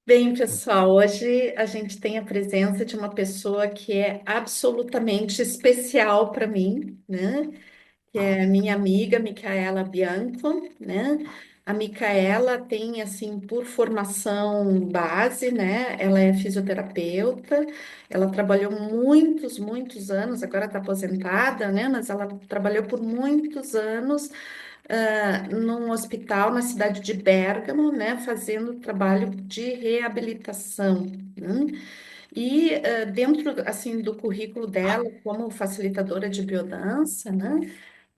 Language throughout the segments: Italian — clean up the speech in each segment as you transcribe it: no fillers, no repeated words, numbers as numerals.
Bem, pessoal, hoje a gente tem a presença de uma pessoa que é absolutamente especial para mim, né? Que é a minha amiga Micaela Bianco, né? A Micaela tem, assim, por formação base, né? Ela é fisioterapeuta, ela trabalhou muitos anos, agora está aposentada, né? Mas ela trabalhou por muitos anos num hospital na cidade de Bérgamo, né, fazendo trabalho de reabilitação, né? E dentro assim do currículo dela como facilitadora de biodança, né,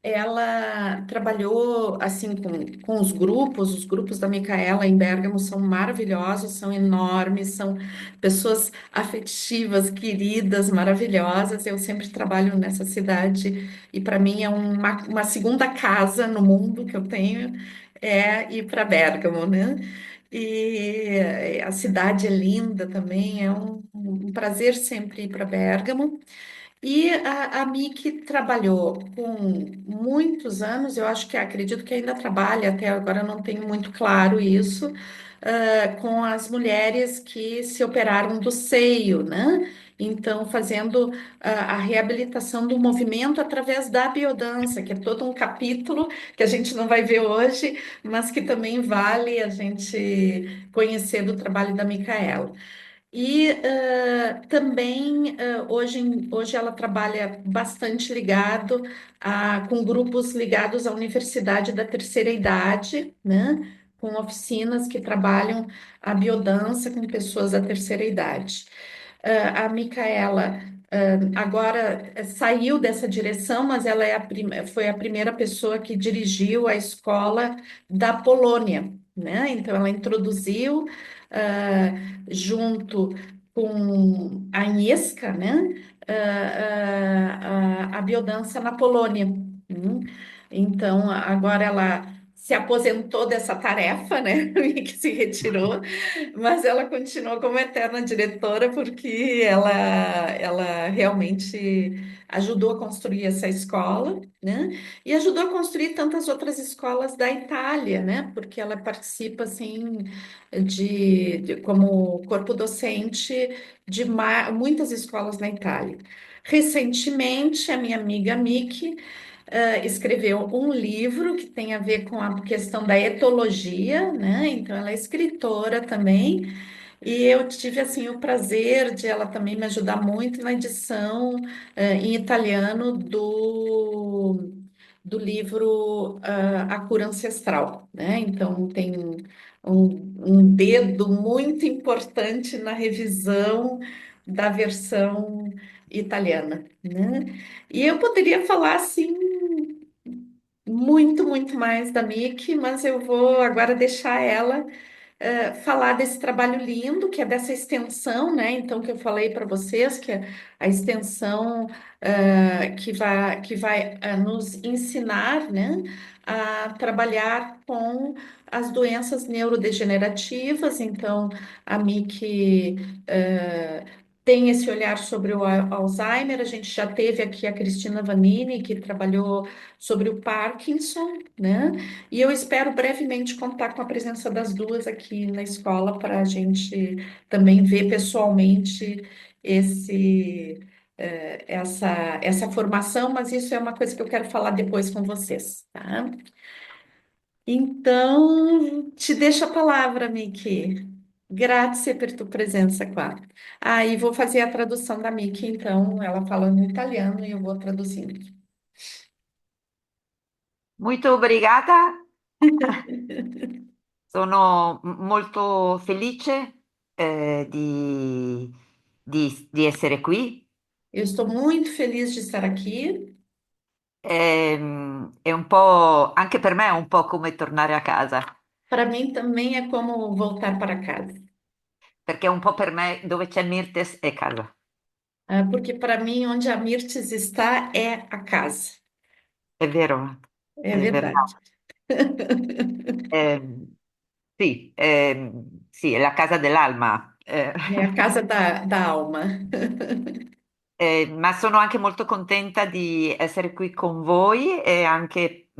ela trabalhou assim com os grupos da Micaela em Bérgamo são maravilhosos, são enormes, são pessoas afetivas, queridas, maravilhosas. Eu sempre trabalho nessa cidade e para mim é uma segunda casa no mundo que eu tenho, é ir para Bérgamo, né? E a cidade é linda também, é um prazer sempre ir para Bérgamo. E a Miki trabalhou com muitos anos, eu acho que acredito que ainda trabalha, até agora eu não tenho muito claro isso, com as mulheres que se operaram do seio, né? Então, fazendo a reabilitação do movimento através da biodança, que é todo um capítulo que a gente não vai ver hoje, mas que também vale a gente conhecer do trabalho da Micaela. E também hoje ela trabalha bastante ligado com grupos ligados à Universidade da Terceira Idade, né? Com oficinas que trabalham a biodança com pessoas da terceira idade. A Micaela agora saiu dessa direção, mas ela foi a primeira pessoa que dirigiu a escola da Polônia, né? Então ela introduziu ah, junto com a Agnieszka, né? A biodança na Polônia. Então agora ela se aposentou dessa tarefa, né? E que se retirou, mas ela continuou como eterna diretora porque ela realmente ajudou a construir essa escola, né? E ajudou a construir tantas outras escolas da Itália, né? Porque ela participa assim como corpo docente de muitas escolas na Itália. Recentemente, a minha amiga Miki escreveu um livro que tem a ver com a questão da etologia, né? Então, ela é escritora também, e eu tive assim o prazer de ela também me ajudar muito na edição em italiano do livro A Cura Ancestral, né? Então, tem um dedo muito importante na revisão da versão italiana, né? E eu poderia falar assim muito mais da Miki, mas eu vou agora deixar ela falar desse trabalho lindo, que é dessa extensão, né? Então, que eu falei para vocês, que é a extensão que vai nos ensinar, né, a trabalhar com as doenças neurodegenerativas. Então, a Miki tem esse olhar sobre o Alzheimer. A gente já teve aqui a Cristina Vanini, que trabalhou sobre o Parkinson, né? E eu espero brevemente contar com a presença das duas aqui na escola para a gente também ver pessoalmente essa formação, mas isso é uma coisa que eu quero falar depois com vocês, tá? Então, te deixo a palavra, Miki. Grazie per tua presença qua. Ah, e vou fazer a tradução da Miki, então, ela fala no italiano e eu vou traduzindo. Molto obrigata, sono molto felice di essere qui. Eu estou muito feliz de estar aqui. È un po', anche per me è un po' come tornare a casa, Para mim também é como voltar para casa. perché un po' per me dove c'è Mirtes è casa. Porque para mim, onde a Mirtes está, é a casa. È É vero. verdade. Sì, sì, è la casa dell'alma. É a casa da alma. Ma sono anche molto contenta di essere qui con voi e anche,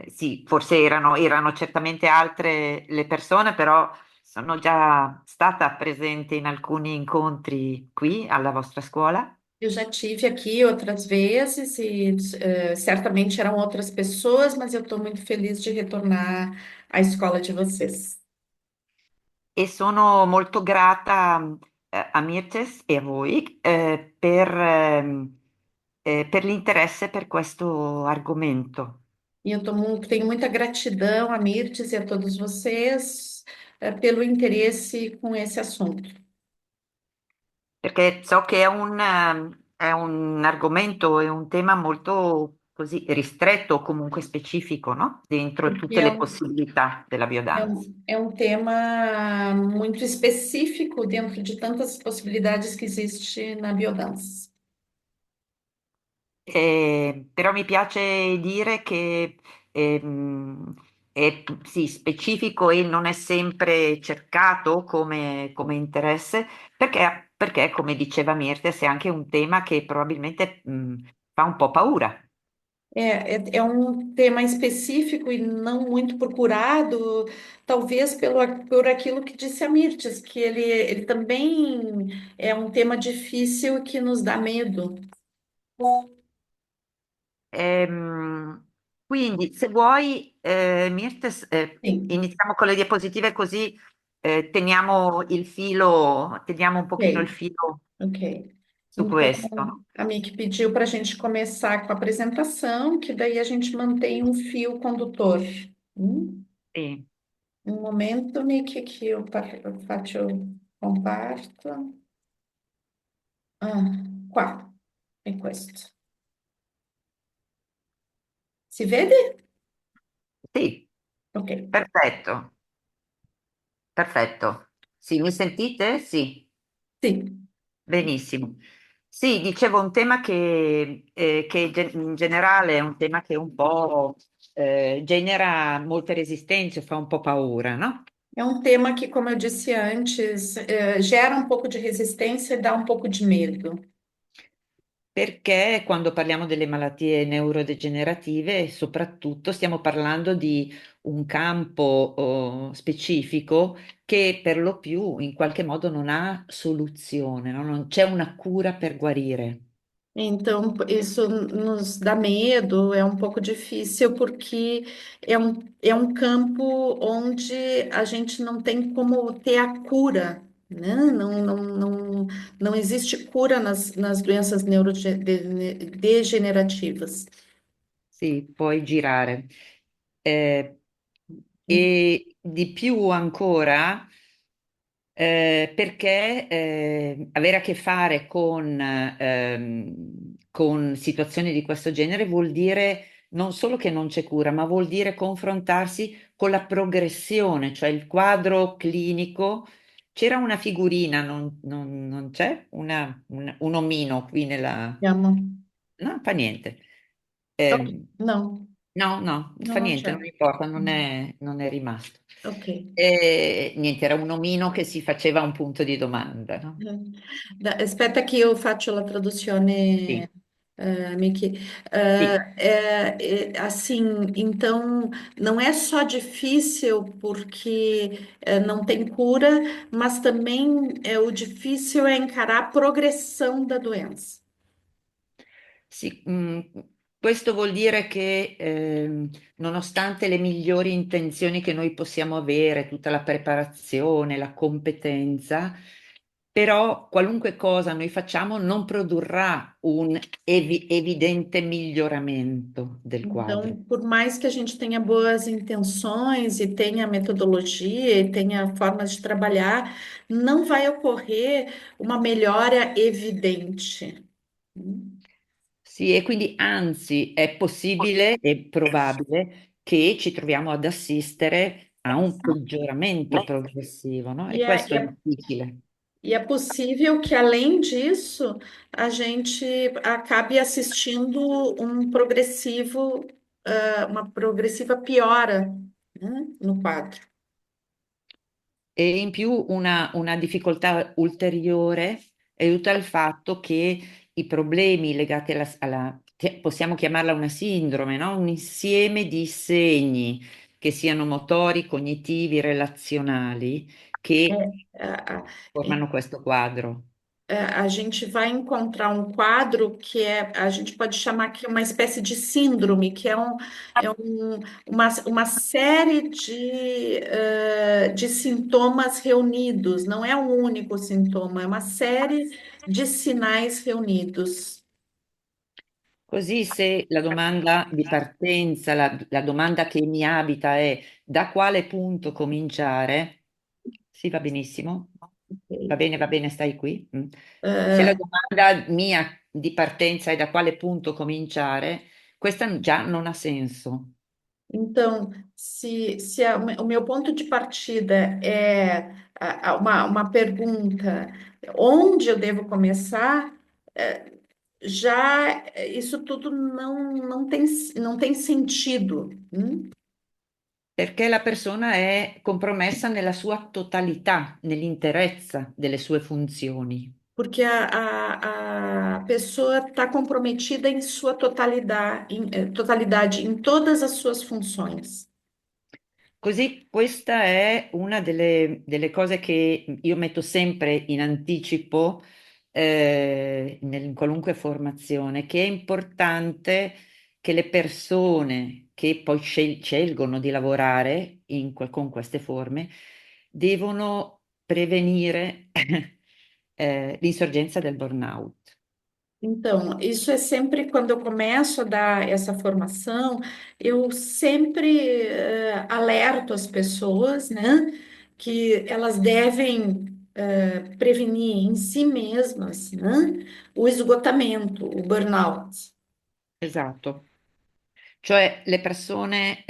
sì, forse erano certamente altre le persone, però Sono già stata presente in alcuni incontri qui alla vostra scuola Eu já tive aqui outras vezes e certamente eram outras pessoas, mas eu estou muito feliz de retornar à escola de vocês. e sono molto grata a Mirces e a voi per l'interesse per questo argomento. E eu tenho muita gratidão a Mirtes e a todos vocês, pelo interesse com esse assunto. Perché so che è un argomento, è un tema molto così ristretto o comunque specifico, no? Dentro Porque tutte le possibilità della biodanza. é um tema muito específico dentro de tantas possibilidades que existe na biodança. Però mi piace dire che è sì, specifico e non è sempre cercato come interesse, perché, come diceva Mirtes, è anche un tema che probabilmente fa un po' paura. É um tema específico e não muito procurado, talvez por aquilo que disse a Mirtes, que ele também é um tema difícil que nos dá medo. Ehm, quindi, se vuoi, Mirtes, Sim, iniziamo con le diapositive così teniamo un pochino il ok, filo ok. su Então, questo, no? a Mick pediu para a gente começar com a apresentação, que daí a gente mantém um fio condutor. Hum? Sì. Um momento, Mick, que eu faccio comparto. Ah, qua, è questo. Si vede? Sì, Ok. perfetto, perfetto. Sì, mi sentite? Sì, Sì, benissimo. Sì, dicevo un tema che in generale è un tema che un po' genera molte resistenze, fa un po' paura, no? é um tema que, como eu disse antes, gera um pouco de resistência e dá um pouco de medo. Perché quando parliamo delle malattie neurodegenerative, soprattutto stiamo parlando di un campo specifico che per lo più in qualche modo non ha soluzione, no? Non c'è una cura per guarire. Então, isso nos dá medo, é um pouco difícil, porque é um campo onde a gente não tem como ter a cura, né? Não existe cura nas doenças neurodegenerativas. Sì, puoi girare. Eh, e di più ancora, perché avere a che fare con situazioni di questo genere vuol dire non solo che non c'è cura, ma vuol dire confrontarsi con la progressione, cioè il quadro clinico. C'era una figurina, non c'è? Un omino qui nella... Chama. No, fa niente. Ok. Ehm, Não, no, no, fa não niente, c'è. non importa, non è rimasto. Ok. Niente, era un omino che si faceva un punto di domanda, no? Aspetta che io faccio la traduzione, Sì, Miki. sì, Assim, então, não é só difícil porque não tem cura, mas também o difícil é encarar a progressão da doença. sì, questo vuol dire che nonostante le migliori intenzioni che noi possiamo avere, tutta la preparazione, la competenza, però qualunque cosa noi facciamo non produrra un evidente miglioramento del quadro. Então, por mais que a gente tenha boas intenções e tenha metodologia e tenha formas de trabalhar, não vai ocorrer uma melhora evidente. Sì, e quindi anzi è possibile e probabile che ci troviamo ad assistere a un peggioramento progressivo, no? E E é, questo è difficile. e é possível que, além disso, a gente acabe assistindo uma progressiva piora, né, no quadro. E in più una difficoltà ulteriore è dovuta al fatto che i problemi legati che possiamo chiamarla una sindrome, no? Un insieme di segni che siano motori, cognitivi, relazionali, che A, formano questo quadro. a gente vai encontrar um quadro que a gente pode chamar que é uma espécie de síndrome, que uma série de sintomas reunidos, não é um único sintoma, é uma série de sinais reunidos. Così se la domanda di partenza, la domanda che mi abita è da quale punto cominciare? Sì, va benissimo. Ok. Va bene, stai qui. Mm. Se la Eh, domanda mia di partenza è da quale punto cominciare, questa già non ha senso. Então, o meu ponto de partida é uma pergunta, onde eu devo começar? É, já isso tudo não tem sentido, Perché la persona è compromessa nella sua totalità, nell'interezza delle sue funzioni. porque a pessoa está comprometida em sua totalidade, em todas as suas funções. Così questa è una delle cose che io metto sempre in anticipo in qualunque formazione, che è importante che le persone che poi scelgono di lavorare con queste forme devono prevenire l'insorgenza del burnout. Então, isso é sempre quando eu começo a dar essa formação, eu sempre alerto as pessoas, né, que elas devem prevenir em si mesmas, né, o esgotamento, o burnout. Esatto. Cioè le persone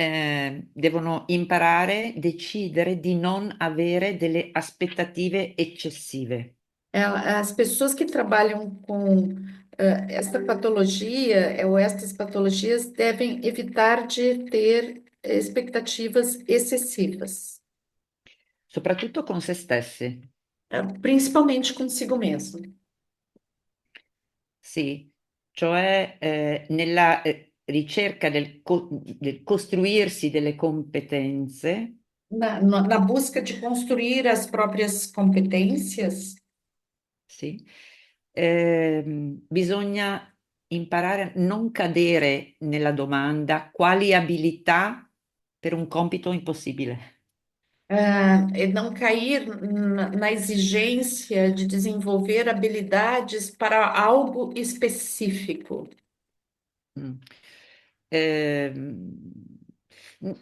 devono imparare, decidere di non avere delle aspettative eccessive. As pessoas que trabalham com esta patologia ou estas patologias devem evitar de ter expectativas excessivas, Soprattutto con se stessi, principalmente consigo mesmo. sì, cioè nella ricerca del costruirsi delle competenze, Na busca de construir as próprias competências, sì, bisogna imparare a non cadere nella domanda quali abilità per un compito impossibile. e não cair na exigência de desenvolver habilidades para algo específico. Mm.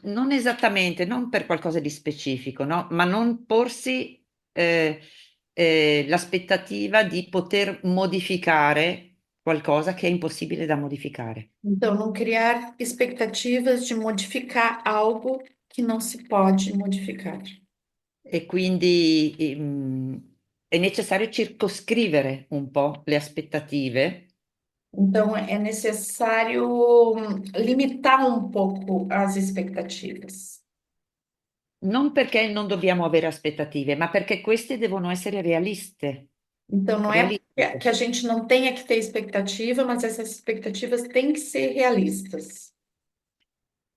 Non esattamente, non per qualcosa di specifico, no? Ma non porsi l'aspettativa di poter modificare qualcosa che è impossibile da modificare. Então, não criar expectativas de modificar algo que não se pode modificar. E quindi è necessario circoscrivere un po' le aspettative. Então, é necessário limitar um pouco as expectativas. Non perché non dobbiamo avere aspettative, ma perché queste devono essere realiste, Então, não é que realistiche. a gente não tenha que ter expectativa, mas essas expectativas têm que ser realistas.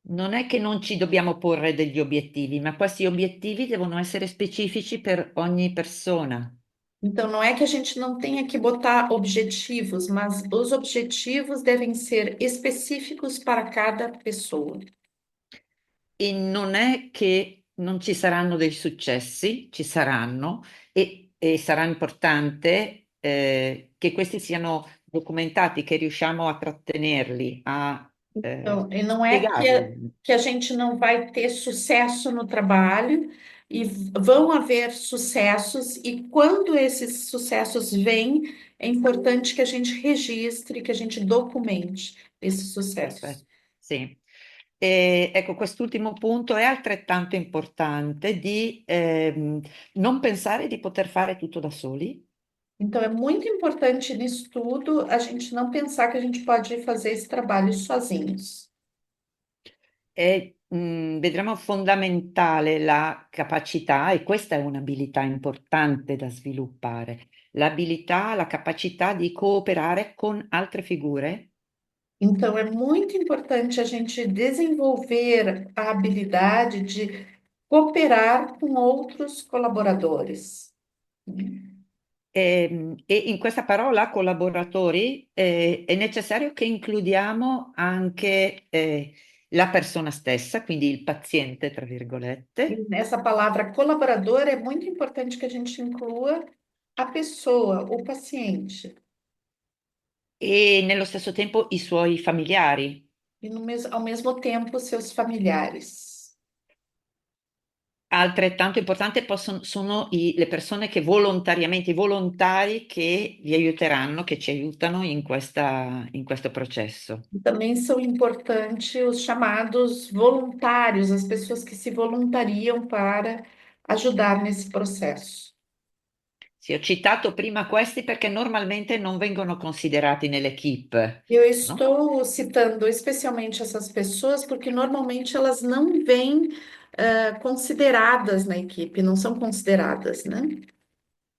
Non è che non ci dobbiamo porre degli obiettivi, ma questi obiettivi devono essere specifici per ogni persona Então, não é que a gente não tenha que botar objetivos, mas os objetivos devem ser específicos para cada pessoa. e non è che non ci saranno dei successi, ci saranno e sarà importante che questi siano documentati, che riusciamo a trattenerli, a Então, e não é spiegarli. que a gente não vai ter sucesso no trabalho, e vão haver sucessos, e quando esses sucessos vêm, é importante que a gente registre, que a gente documente esses sucessos. Perfetto, sì. E, ecco, quest'ultimo punto è altrettanto importante di non pensare di poter fare tutto da soli. Então, é muito importante nisso tudo a gente não pensar que a gente pode fazer esse trabalho sozinhos. È, vedremo fondamentale la capacità, e questa è un'abilità importante da sviluppare, l'abilità, la capacità di cooperare con altre figure Então, é muito importante a gente desenvolver a habilidade de cooperar com outros colaboradores. E in questa parola collaboratori è necessario che includiamo anche la persona stessa, quindi il paziente, tra virgolette, E nessa palavra colaborador é muito importante que a gente inclua a pessoa, o paciente, e nello stesso tempo i suoi familiari. e ao mesmo tempo seus familiares. Altrettanto importante sono le persone che volontariamente, i volontari che vi aiuteranno, che ci aiutano in questo processo. E também são importantes os chamados voluntários, as pessoas que se voluntariam para ajudar nesse processo. Sì, ho citato prima questi perché normalmente non vengono considerati nell'equipe, Eu no? estou citando especialmente essas pessoas porque normalmente elas não vêm consideradas na equipe, não são consideradas, né?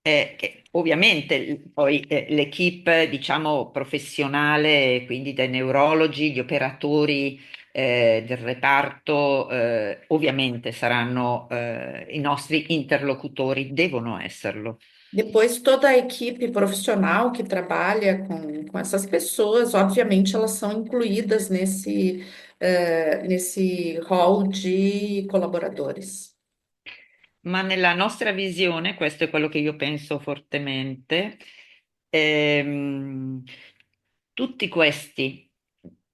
Che ovviamente poi l'equipe, diciamo, professionale, quindi dai neurologi, gli operatori del reparto, ovviamente saranno i nostri interlocutori, devono esserlo. Depois, toda a equipe profissional que trabalha com essas pessoas, obviamente, elas são incluídas nesse hall de colaboradores. Ma nella nostra visione, questo è quello che io penso fortemente, tutti questi,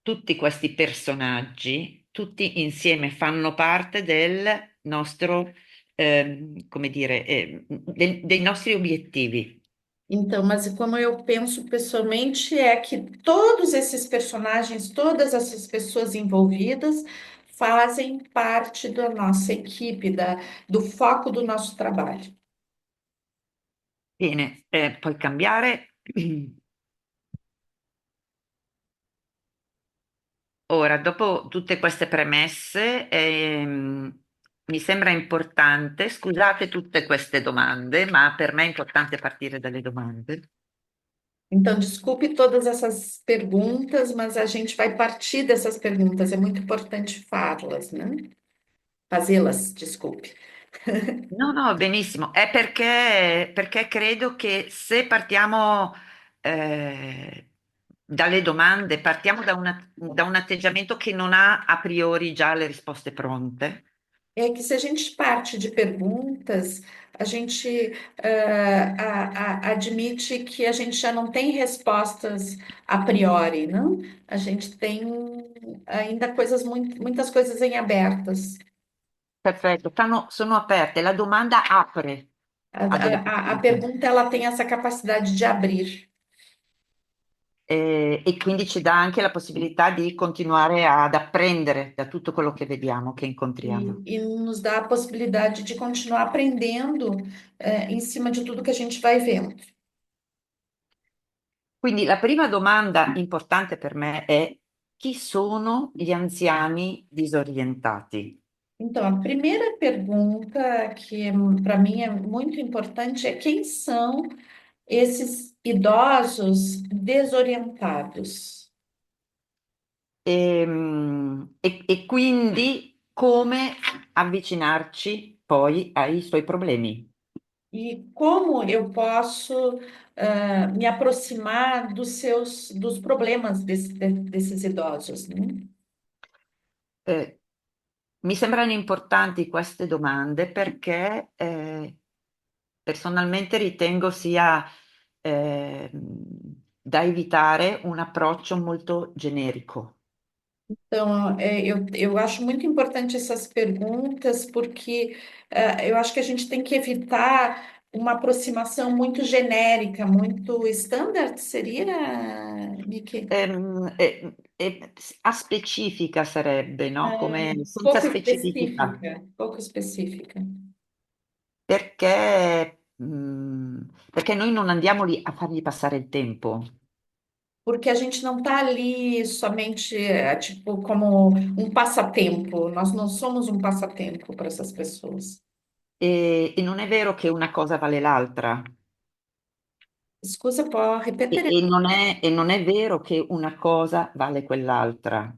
tutti questi personaggi, tutti insieme fanno parte del nostro, come dire, dei nostri obiettivi. Então, mas como eu penso pessoalmente, é que todos esses personagens, todas essas pessoas envolvidas, fazem parte da nossa equipe, do foco do nosso trabalho. Bene, puoi cambiare. Ora, dopo tutte queste premesse, mi sembra importante, scusate tutte queste domande, ma per me è importante partire dalle domande. Então, desculpe todas essas perguntas, mas a gente vai partir dessas perguntas. É muito importante fazê-las, né? Fazê-las, desculpe. No, no, benissimo, è perché credo che se partiamo dalle domande, partiamo da un atteggiamento che non ha a priori già le risposte pronte. É que se a gente parte de perguntas, a gente admite que a gente já não tem respostas a priori, não? A gente tem ainda muitas coisas em abertas. Perfetto, sono aperte, la domanda apre a delle A possibilità. pergunta ela tem essa capacidade de abrir. E quindi ci dà anche la possibilità di continuare ad apprendere da tutto quello che vediamo, che incontriamo. E nos dá a possibilidade de continuar aprendendo, em cima de tudo que a gente vai vendo. Quindi la prima domanda importante per me è: chi sono gli anziani disorientati? Então, a primeira pergunta que para mim é muito importante é quem são esses idosos desorientados? E quindi come avvicinarci poi ai suoi problemi? E como eu posso me aproximar dos problemas desses idosos, né? Eh, Mi sembrano importanti queste domande perché personalmente ritengo sia da evitare un approccio molto generico. Então, eu acho muito importante essas perguntas, porque eu acho que a gente tem que evitar uma aproximação muito genérica, muito standard, seria, Miki? Aspecifica sarebbe, no? Come senza Pouco specificità, específica, pouco específica. perché noi non andiamo lì a fargli passare il tempo. Porque a gente não está ali somente, tipo, como um passatempo. Nós não somos um passatempo para essas pessoas. E non è vero che una cosa vale l'altra. Scusa, può ripetere? E non è vero che una cosa vale quell'altra.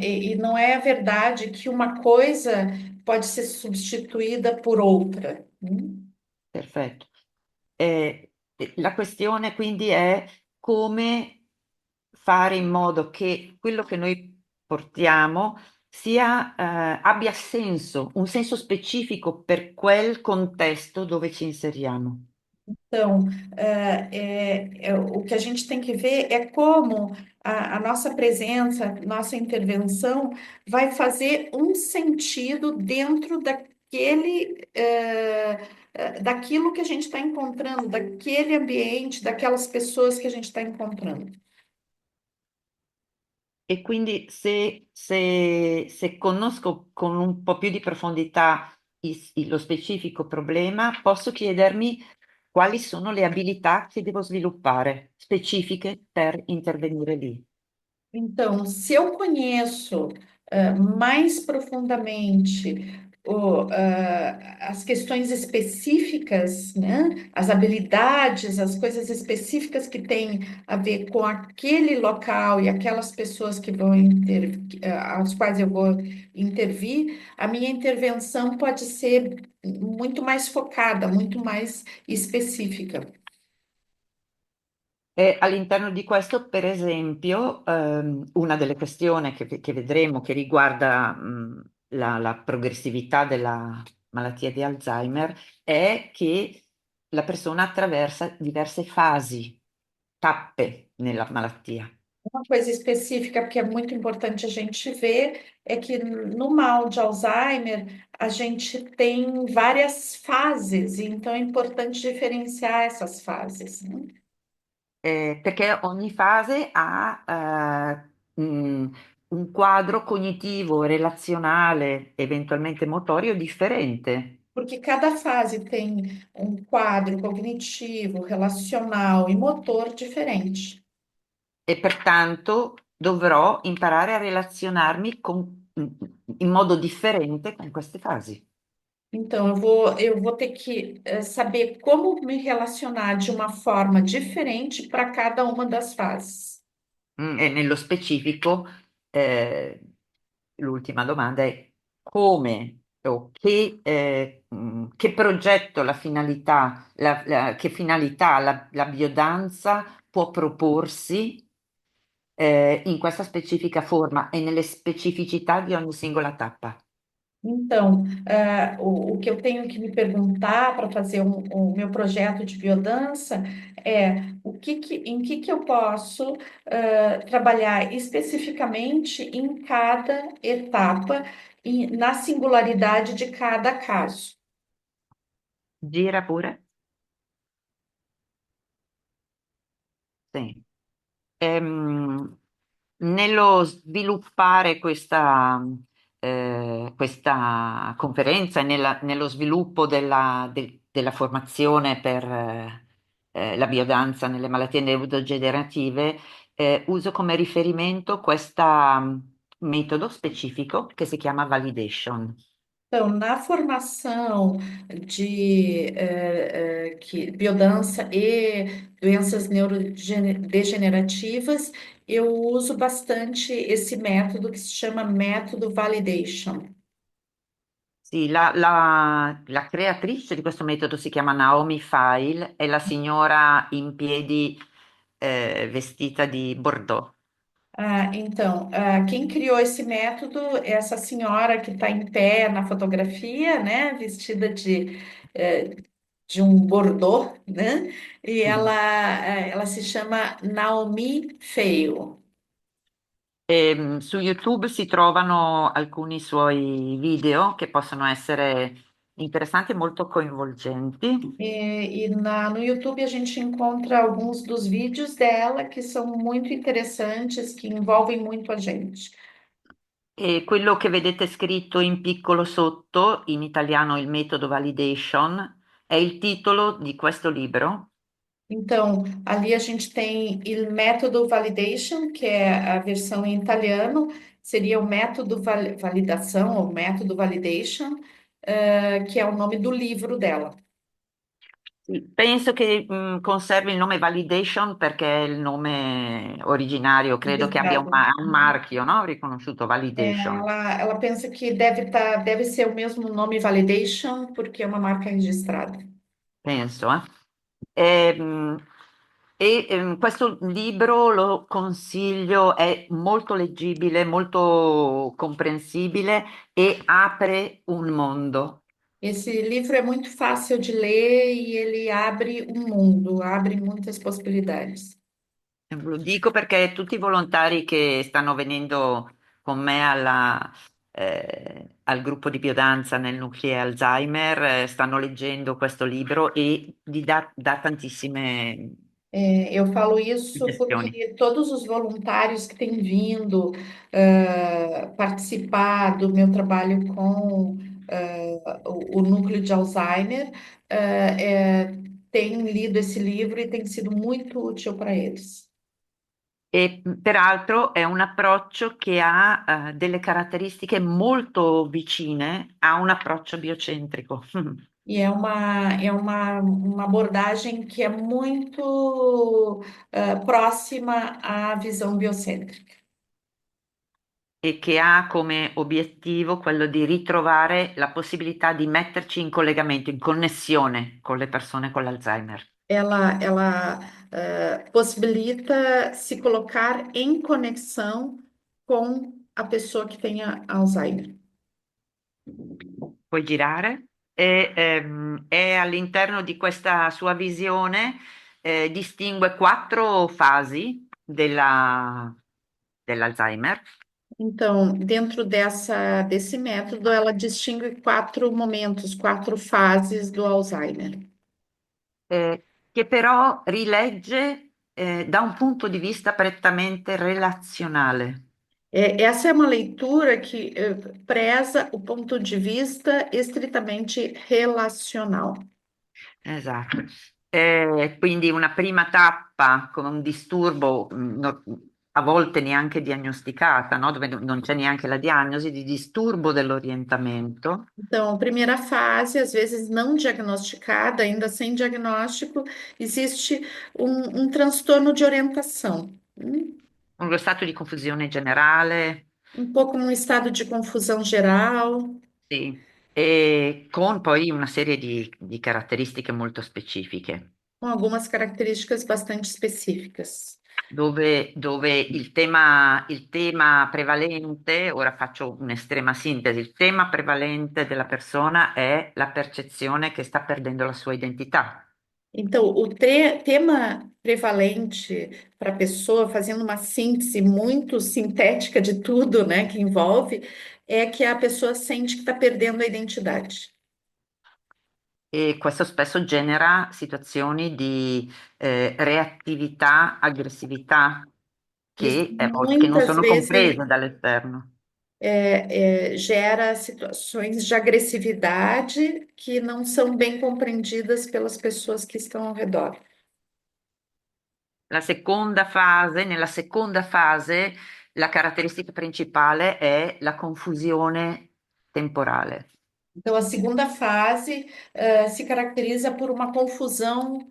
E não é verdade que uma coisa pode ser substituída por outra. Perfetto. La questione quindi è come fare in modo che quello che noi portiamo abbia senso, un senso specifico per quel contesto dove ci inseriamo. Então, o que a gente tem que ver é como a nossa presença, nossa intervenção vai fazer um sentido dentro daquilo que a gente está encontrando, daquele ambiente, daquelas pessoas que a gente está encontrando. E quindi se conosco con un po' più di profondità lo specifico problema, posso chiedermi quali sono le abilità che devo sviluppare specifiche per intervenire lì. Então, se eu conheço mais profundamente as questões específicas, né, as habilidades, as coisas específicas que têm a ver com aquele local e aquelas pessoas que às quais eu vou intervir, a minha intervenção pode ser muito mais focada, muito mais específica. E all'interno di questo, per esempio, una delle questioni che vedremo che riguarda la progressività della malattia di Alzheimer è che la persona attraversa diverse fasi, tappe nella malattia. Uma coisa específica que é muito importante a gente ver é que no mal de Alzheimer a gente tem várias fases, e então é importante diferenciar essas fases, né? Perché ogni fase ha un quadro cognitivo, relazionale, eventualmente motorio differente. Porque cada fase tem um quadro cognitivo, relacional e motor diferente. E pertanto dovrò imparare a relazionarmi in modo differente con queste fasi. Então eu vou ter que saber como me relacionar de uma forma diferente para cada uma das fases. E nello specifico, eh, l'ultima domanda è come o che progetto, la finalità, che finalità la biodanza può proporsi in questa specifica forma e nelle specificità di ogni singola tappa. Então, o que eu tenho que me perguntar para fazer o meu projeto de biodança é em que eu posso trabalhar especificamente em cada etapa e na singularidade de cada caso. Gira pure? Sì. Ehm, Nello sviluppare questa conferenza e nello sviluppo della formazione per la biodanza nelle malattie neurodegenerative, uso come riferimento questo metodo specifico che si chiama validation. Então, na formação de biodança e doenças neurodegenerativas, eu uso bastante esse método que se chama método validation. Sì, la creatrice di questo metodo si chiama Naomi Feil, è la signora in piedi vestita di Bordeaux. Quem criou esse método é essa senhora que está em pé na fotografia, né, vestida eh, de um bordô, né, e Mhm. ela se chama Naomi Feio. Su YouTube si trovano alcuni suoi video che possono essere interessanti e molto coinvolgenti. No YouTube a gente encontra alguns dos vídeos dela que são muito interessantes, que envolvem muito a gente. E quello che vedete scritto in piccolo sotto, in italiano il metodo validation, è il titolo di questo libro. Então, ali a gente tem il método validation, que é a versão em italiano, seria o método validação, ou método validation, que é o nome do livro dela. Sì, penso che conservi il nome Validation perché è il nome originario, credo che abbia registrado. un marchio, no? Riconosciuto Validation, Ela pensa que deve ser o mesmo nome Validation, porque é uma marca registrada. penso, eh. Questo libro lo consiglio, è molto leggibile, molto comprensibile e apre un mondo. Esse livro é muito fácil de ler e ele abre um mundo, abre muitas possibilidades. Lo dico perché tutti i volontari che stanno venendo con me al gruppo di biodanza nel nucleo Alzheimer, stanno leggendo questo libro e gli dà tantissime Eu falo isso suggestioni. porque todos os voluntários que têm vindo participar do meu trabalho com o núcleo de Alzheimer têm lido esse livro e tem sido muito útil para eles. E peraltro è un approccio che ha delle caratteristiche molto vicine a un approccio biocentrico. E uma abordagem que é muito próxima à visão biocêntrica. E che ha come obiettivo quello di ritrovare la possibilità di metterci in collegamento, in connessione con le persone con l'Alzheimer. Ela possibilita se colocar em conexão com a pessoa que tenha Alzheimer. Puoi girare e all'interno di questa sua visione distingue quattro fasi dell'Alzheimer. Então, dentro desse método, ela distingue quatro momentos, quatro fases do Alzheimer. Che però rilegge da un punto di vista prettamente relazionale. Essa é uma leitura que preza o ponto de vista estritamente relacional. Esatto. Quindi una prima tappa come un disturbo, a volte neanche diagnosticata, no? Dove non c'è neanche la diagnosi di disturbo dell'orientamento, Então, primeira fase, às vezes não diagnosticada, ainda sem diagnóstico, existe um transtorno de orientação, uno stato di confusione generale, um pouco num estado de confusão geral, sì, e con poi una serie di caratteristiche molto specifiche. com algumas características bastante específicas. Dove il tema prevalente, ora faccio un'estrema sintesi, il tema prevalente della persona è la percezione che sta perdendo la sua identità. Então, tema prevalente para a pessoa, fazendo uma síntese muito sintética de tudo, né, que envolve, é que a pessoa sente que está perdendo a identidade. E questo spesso genera situazioni di reattività, aggressività Isso che non muitas sono vezes comprese dall'esterno. gera situações de agressividade que não são bem compreendidas pelas pessoas que estão ao redor. Nella seconda fase, la caratteristica principale è la confusione temporale, Então, a segunda fase, se caracteriza por uma confusão,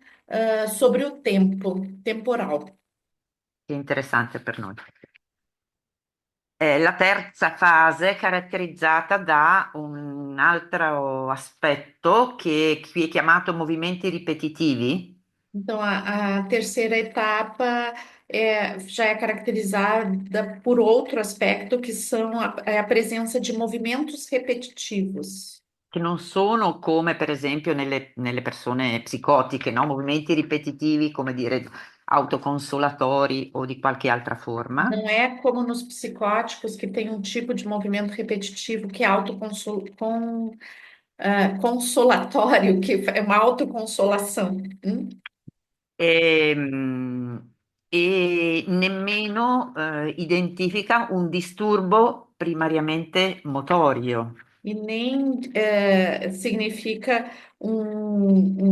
sobre o tempo, temporal. che è interessante per noi. La terza fase è caratterizzata da un altro aspetto che qui è chiamato movimenti ripetitivi, Então, a terceira etapa já é caracterizada por outro aspecto, que são a presença de movimentos repetitivos. che non sono come per esempio nelle persone psicotiche, no? Movimenti ripetitivi, come dire, autoconsolatori o di qualche altra forma. Não é como nos psicóticos, que tem um tipo de movimento repetitivo que é consolatório, que é uma autoconsolação. E, e nemmeno identifica un disturbo primariamente motorio. E nem significa um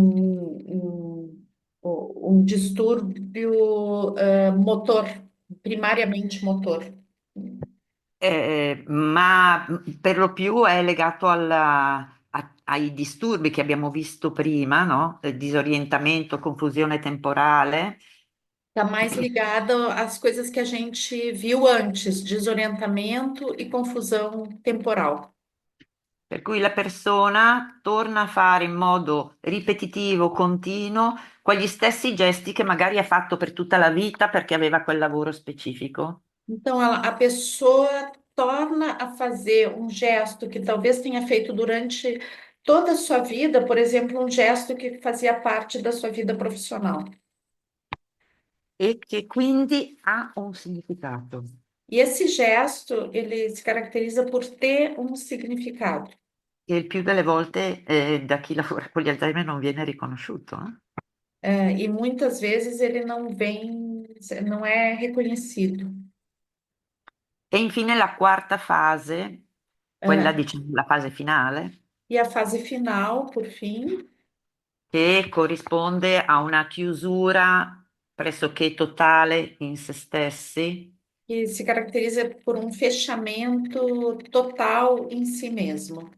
distúrbio motor, primariamente motor. Ma per lo più è legato ai disturbi che abbiamo visto prima, no? Disorientamento, confusione temporale. Está mais ligado às coisas que a gente viu antes, desorientamento e confusão temporal. Per cui la persona torna a fare in modo ripetitivo, continuo, quegli stessi gesti che magari ha fatto per tutta la vita perché aveva quel lavoro specifico. Então, a pessoa torna a fazer um gesto que talvez tenha feito durante toda a sua vida, por exemplo, um gesto que fazia parte da sua vida profissional. E che quindi ha un significato. E esse gesto, ele se caracteriza por ter um significado. E il più delle volte da chi lavora con gli Alzheimer non viene riconosciuto. E muitas vezes ele não vem, não é reconhecido. E infine la quarta fase, quella Eh, diciamo la fase finale, e a fase final, por fim, che corrisponde a una chiusura pressoché totale in se stessi, que se caracteriza por um fechamento total em si mesmo.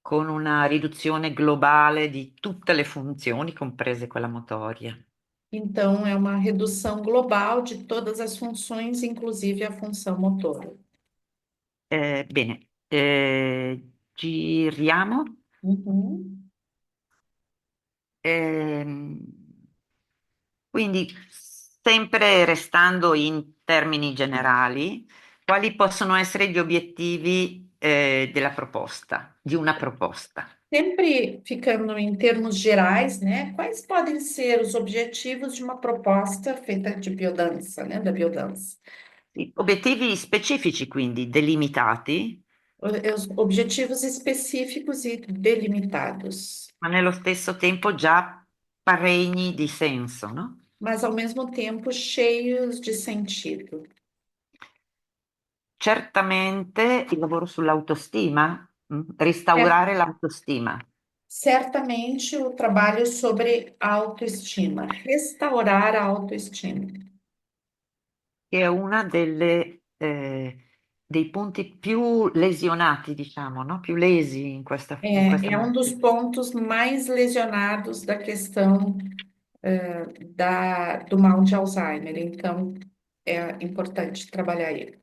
con una riduzione globale di tutte le funzioni, comprese quella motoria. Então, é uma redução global de todas as funções, inclusive a função motora. Bene, giriamo. Uhum. Ehm, quindi, sempre restando in termini generali, quali possono essere gli obiettivi, della proposta, di una proposta? Sempre ficando em termos gerais, né? Quais podem ser os objetivos de uma proposta feita de biodança, né? Da biodança. Sì, obiettivi specifici, quindi delimitati, Os objetivos específicos e delimitados, ma nello stesso tempo già pregni di senso, no? mas ao mesmo tempo cheios de sentido. Certamente il lavoro sull'autostima, É, restaurare l'autostima, certamente o trabalho sobre autoestima, restaurar a autoestima. che è una dei punti più lesionati, diciamo, no? Più lesi in questa É um dos malattia. pontos mais lesionados da questão do mal de Alzheimer. Então, é importante trabalhar ele.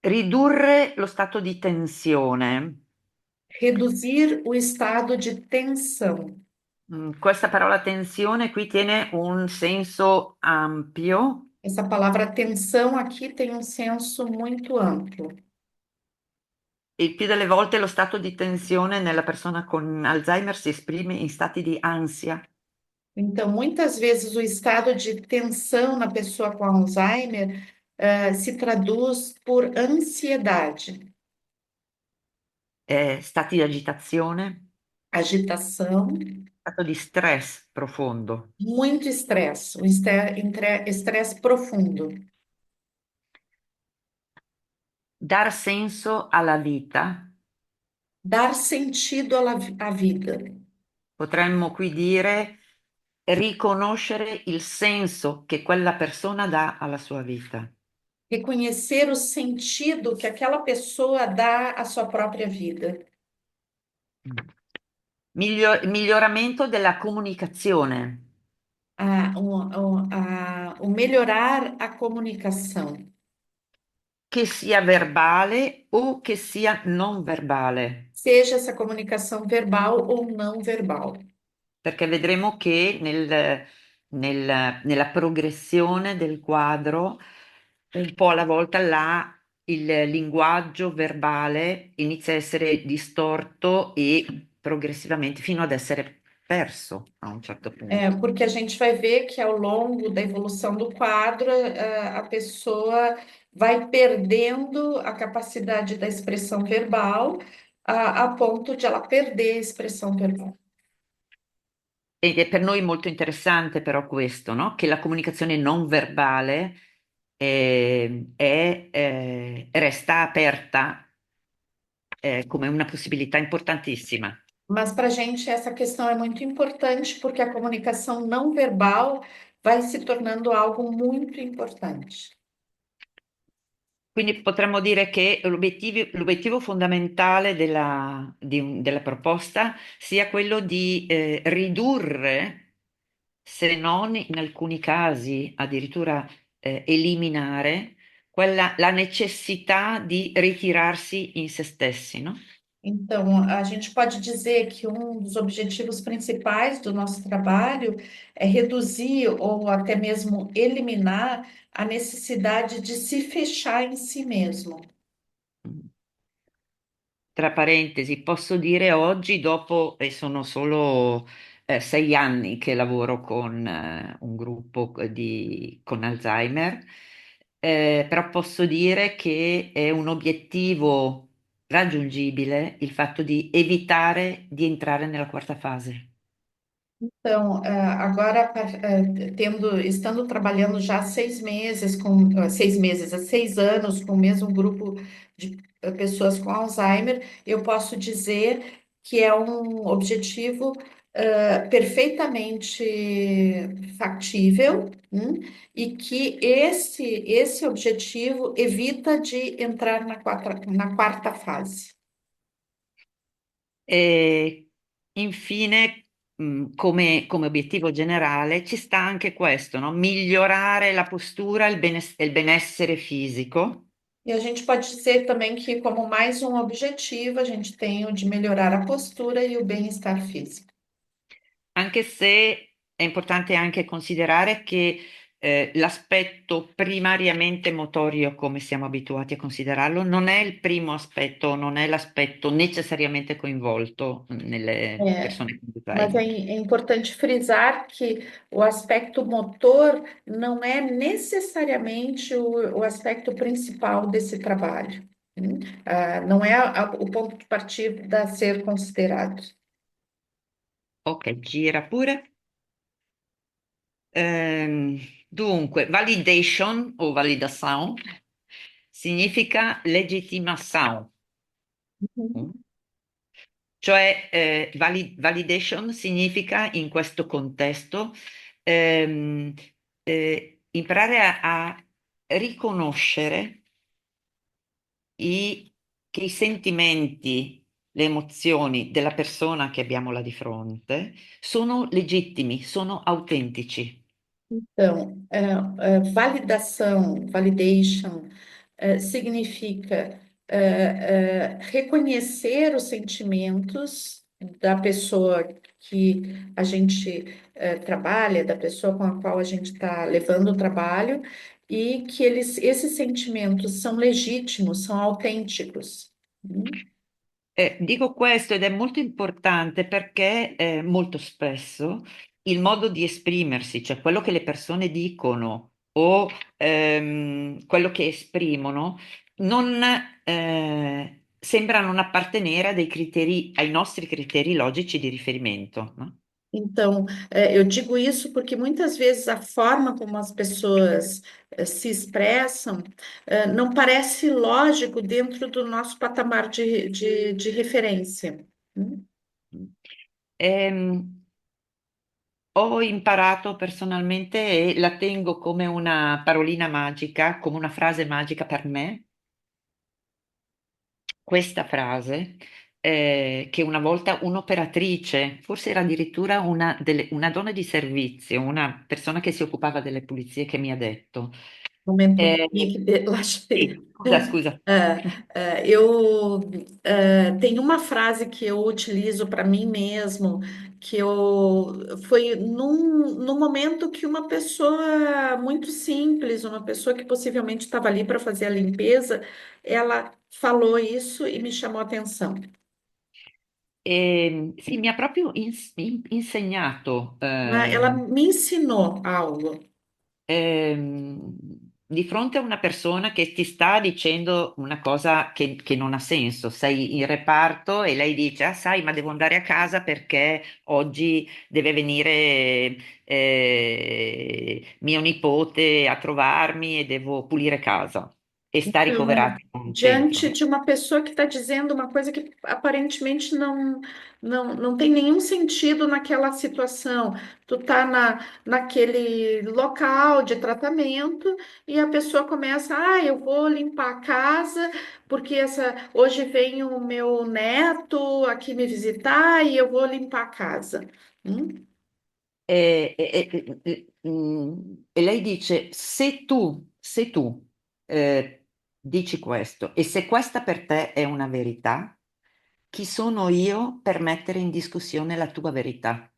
Ridurre lo stato di tensione. Reduzir o estado de tensão. Questa parola tensione qui tiene un senso ampio. Essa palavra tensão aqui tem um senso muito amplo. Il più delle volte lo stato di tensione nella persona con Alzheimer si esprime in stati di ansia, Então, muitas vezes o estado de tensão na pessoa com Alzheimer se traduz por ansiedade, stati di agitazione, agitação, stato di stress profondo. muito estresse, um estresse profundo. Dar senso alla vita, Dar sentido à vida. potremmo qui dire riconoscere il senso che quella persona dà alla sua vita. Reconhecer o sentido que aquela pessoa dá à sua própria vida. Miglioramento della comunicazione, O melhorar a comunicação. che sia verbale o che sia non verbale. Seja essa comunicação verbal ou não verbal. Perché vedremo che nella progressione del quadro, un po' alla volta il linguaggio verbale inizia a essere distorto e progressivamente fino ad essere perso a un certo punto. Porque a gente vai ver que ao longo da evolução do quadro, a pessoa vai perdendo a capacidade da expressão verbal, a ponto de ela perder a expressão verbal. Ed è per noi molto interessante però questo, no? Che la comunicazione non verbale resta aperta come una possibilità importantissima. Mas para a gente essa questão é muito importante, porque a comunicação não verbal vai se tornando algo muito importante. Quindi potremmo dire che l'obiettivo fondamentale della proposta sia quello di ridurre, se non in alcuni casi addirittura eliminare, la necessità di ritirarsi in se stessi, no? Então, a gente pode dizer que um dos objetivos principais do nosso trabalho é reduzir ou até mesmo eliminar a necessidade de se fechar em si mesmo. Tra parentesi, posso dire oggi, dopo, e sono solo 6 anni che lavoro con un gruppo con Alzheimer, però posso dire che è un obiettivo raggiungibile il fatto di evitare di entrare nella quarta fase. Então, agora, estando trabalhando já há 6 meses, com 6 meses, há 6 anos, com o mesmo grupo de pessoas com Alzheimer, eu posso dizer que é um objetivo perfeitamente factível, e que esse objetivo evita de entrar na quarta fase. E infine, come obiettivo generale, ci sta anche questo, no? Migliorare la postura e il benessere fisico. E a gente pode dizer também que, como mais um objetivo, a gente tem o de melhorar a postura e o bem-estar físico. Anche se è importante anche considerare che l'aspetto primariamente motorio, come siamo abituati a considerarlo, non è il primo aspetto, non è l'aspetto necessariamente coinvolto nelle É, persone con mas Alzheimer. é importante frisar que o aspecto motor não é necessariamente o aspecto principal desse trabalho. Não é o ponto de partida a ser considerado. Ok, gira pure. Ehm, Dunque, validation o validazione significa legittimazione. Uhum. Cioè, validation significa in questo contesto ehm, imparare a riconoscere che i sentimenti, le emozioni della persona che abbiamo là di fronte sono legittimi, sono autentici. Então, validação, validation, significa reconhecer os sentimentos da pessoa que a gente trabalha, da pessoa com a qual a gente está levando o trabalho, e que esses sentimentos são legítimos, são autênticos. Hum? Dico questo ed è molto importante perché molto spesso il modo di esprimersi, cioè quello che le persone dicono o quello che esprimono, non sembra non appartenere a dei criteri, ai nostri criteri logici di riferimento, no? Então, eu digo isso porque muitas vezes a forma como as pessoas se expressam não parece lógico dentro do nosso patamar de referência. Hum? Ehm, Ho imparato personalmente e la tengo come una parolina magica, come una frase magica per me questa frase che una volta un'operatrice, forse era addirittura una donna di servizio, una persona che si occupava delle pulizie che mi ha detto. Momento Eh, Nick, sì, scusa, scusa. Eu tenho uma frase que eu utilizo para mim mesmo, que eu foi num momento que uma pessoa muito simples, uma pessoa que possivelmente estava ali para fazer a limpeza, ela falou isso e me chamou a atenção. Sì, mi ha proprio insegnato Ela me ensinou algo. ehm, di fronte a una persona che ti sta dicendo una cosa che non ha senso, sei in reparto e lei dice, ah, sai, ma devo andare a casa perché oggi deve venire mio nipote a trovarmi e devo pulire casa. e sta Então, ricoverata in un diante centro. de uma pessoa que está dizendo uma coisa que aparentemente não tem nenhum sentido naquela situação. Tu tá naquele local de tratamento e a pessoa começa, eu vou limpar a casa porque hoje vem o meu neto aqui me visitar e eu vou limpar a casa. Hum? E lei dice, se tu dici questo e se questa per te è una verità, chi sono io per mettere in discussione la tua verità?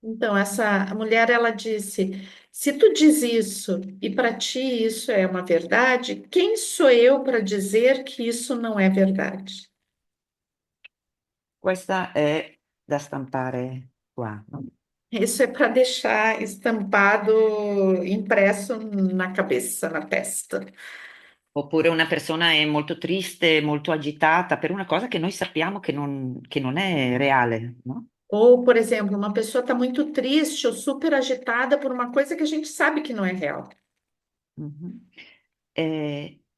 Então, essa mulher, ela disse: se tu diz isso e para ti isso é uma verdade, quem sou eu para dizer que isso não é verdade? Questa è da stampare qua, no? Isso é para deixar estampado, impresso na cabeça, na testa. Oppure una persona è molto triste, molto agitata per una cosa che noi sappiamo che non è reale, no? Ou, por exemplo, uma pessoa está muito triste ou super agitada por uma coisa que a gente sabe que não é real. Mhm.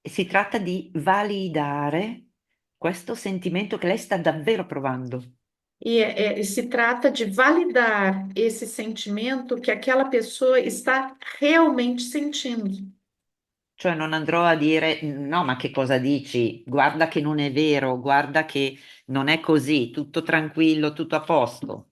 Si tratta di validare questo sentimento che lei sta davvero provando. E se trata de validar esse sentimento que aquela pessoa está realmente sentindo. Cioè non andrò a dire no, ma che cosa dici? Guarda che non è vero, guarda che non è così, tutto tranquillo, tutto a posto.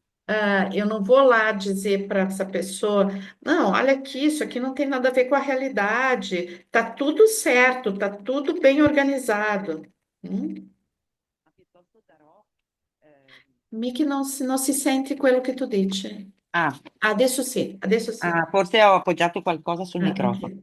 Eu não vou lá dizer para essa pessoa, não, olha aqui, isso aqui não tem nada a ver com a realidade, tá tudo certo, tá tudo bem organizado. Hum? Ma piuttosto darò, eh, Mickey não se sente quello che tu dici. Ah, Adesso sì, adesso sì. forse ho appoggiato qualcosa sul Ok. microfono,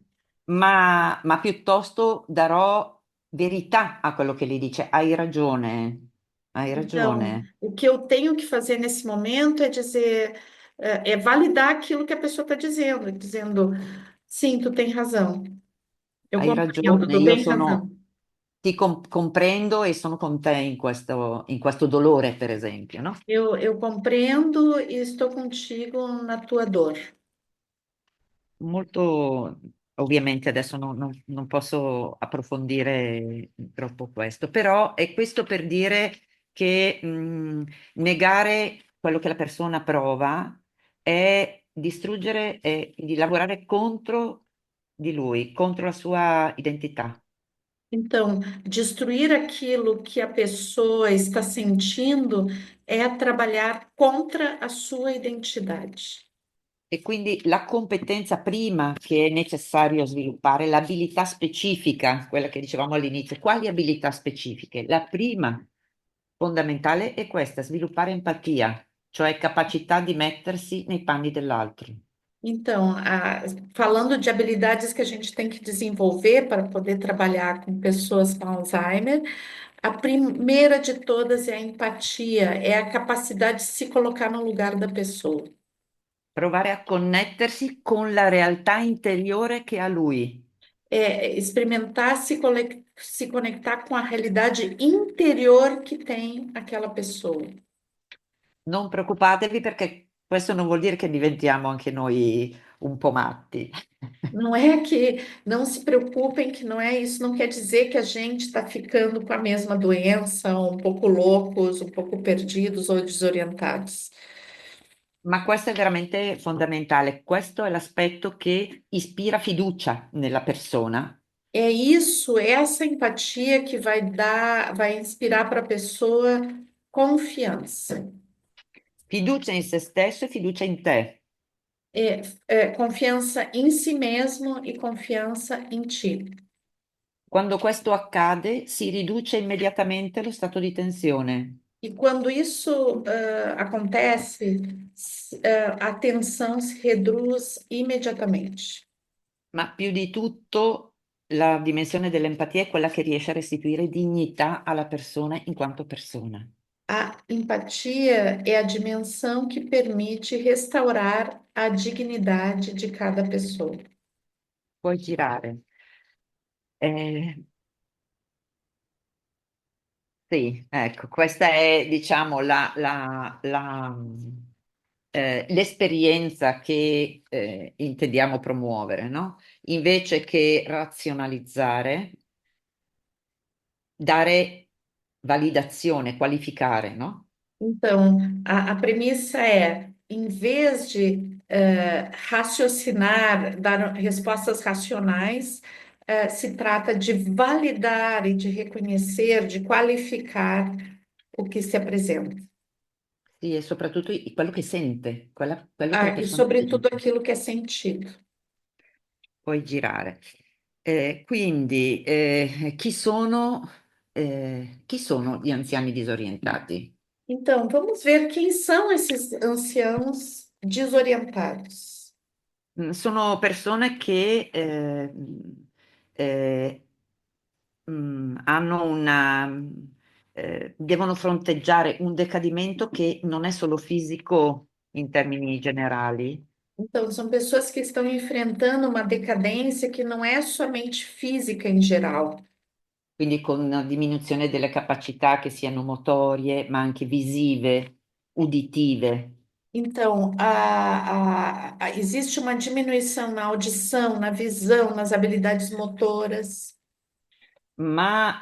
ma piuttosto darò verità a quello che lei dice. Hai ragione, hai Então, ragione. o que eu tenho que fazer nesse momento é dizer, é validar aquilo que a pessoa está dizendo, sim, tu tem razão. Eu Hai compreendo, ragione, tu tem razão. comprendo e sono con te in questo dolore, per esempio, no? Eu compreendo e estou contigo na tua dor. Molto, ovviamente adesso non posso approfondire troppo questo, però è questo per dire che negare quello che la persona prova è distruggere e di lavorare contro di lui, contro la sua identità. Então, destruir aquilo que a pessoa está sentindo é trabalhar contra a sua identidade. E quindi la competenza prima che è necessario sviluppare, l'abilità specifica, quella che dicevamo all'inizio, quali abilità specifiche? La prima fondamentale è questa, sviluppare empatia, cioè capacità di mettersi nei panni dell'altro. Então, falando de habilidades que a gente tem que desenvolver para poder trabalhar com pessoas com Alzheimer, a primeira de todas é a empatia, é a capacidade de se colocar no lugar da pessoa. Provare a connettersi con la realtà interiore che ha lui. É experimentar se conectar com a realidade interior que tem aquela pessoa. Non preoccupatevi perché questo non vuol dire che diventiamo anche noi un po' matti. Não é que não se preocupem, que não é isso, não quer dizer que a gente está ficando com a mesma doença, um pouco loucos, um pouco perdidos ou desorientados. Ma questo è veramente fondamentale. Questo è l'aspetto che ispira fiducia nella persona. É isso, essa empatia que vai inspirar para a pessoa confiança. Fiducia in se stesso e fiducia in te. Confiança em si mesmo e confiança em ti. Quando questo accade, si riduce immediatamente lo stato di tensione, E quando isso acontece, a tensão se reduz imediatamente. ma più di tutto la dimensione dell'empatia è quella che riesce a restituire dignità alla persona in quanto persona. A empatia é a dimensão que permite restaurar a dignidade de cada pessoa. Puoi girare. Eh, sì, ecco, questa è, diciamo, l'esperienza che intendiamo promuovere, no? Invece che razionalizzare, dare validazione, qualificare, no? Então, a premissa é, em vez de raciocinar, dar respostas racionais, se trata de validar e de reconhecer, de qualificar o que se apresenta. Sì, e soprattutto quello che sente, quello che la E persona sobretudo sente. aquilo que é sentido. Puoi girare. Quindi, chi sono gli anziani disorientati? Então, vamos ver quem são esses anciãos desorientados. Sono persone che eh, hanno devono fronteggiare un decadimento che non è solo fisico in termini generali, Então, são pessoas que estão enfrentando uma decadência que não é somente física em geral. quindi con una diminuzione delle capacità che siano motorie, ma anche visive, uditive. Então, existe uma diminuição na audição, na visão, nas habilidades motoras. Ma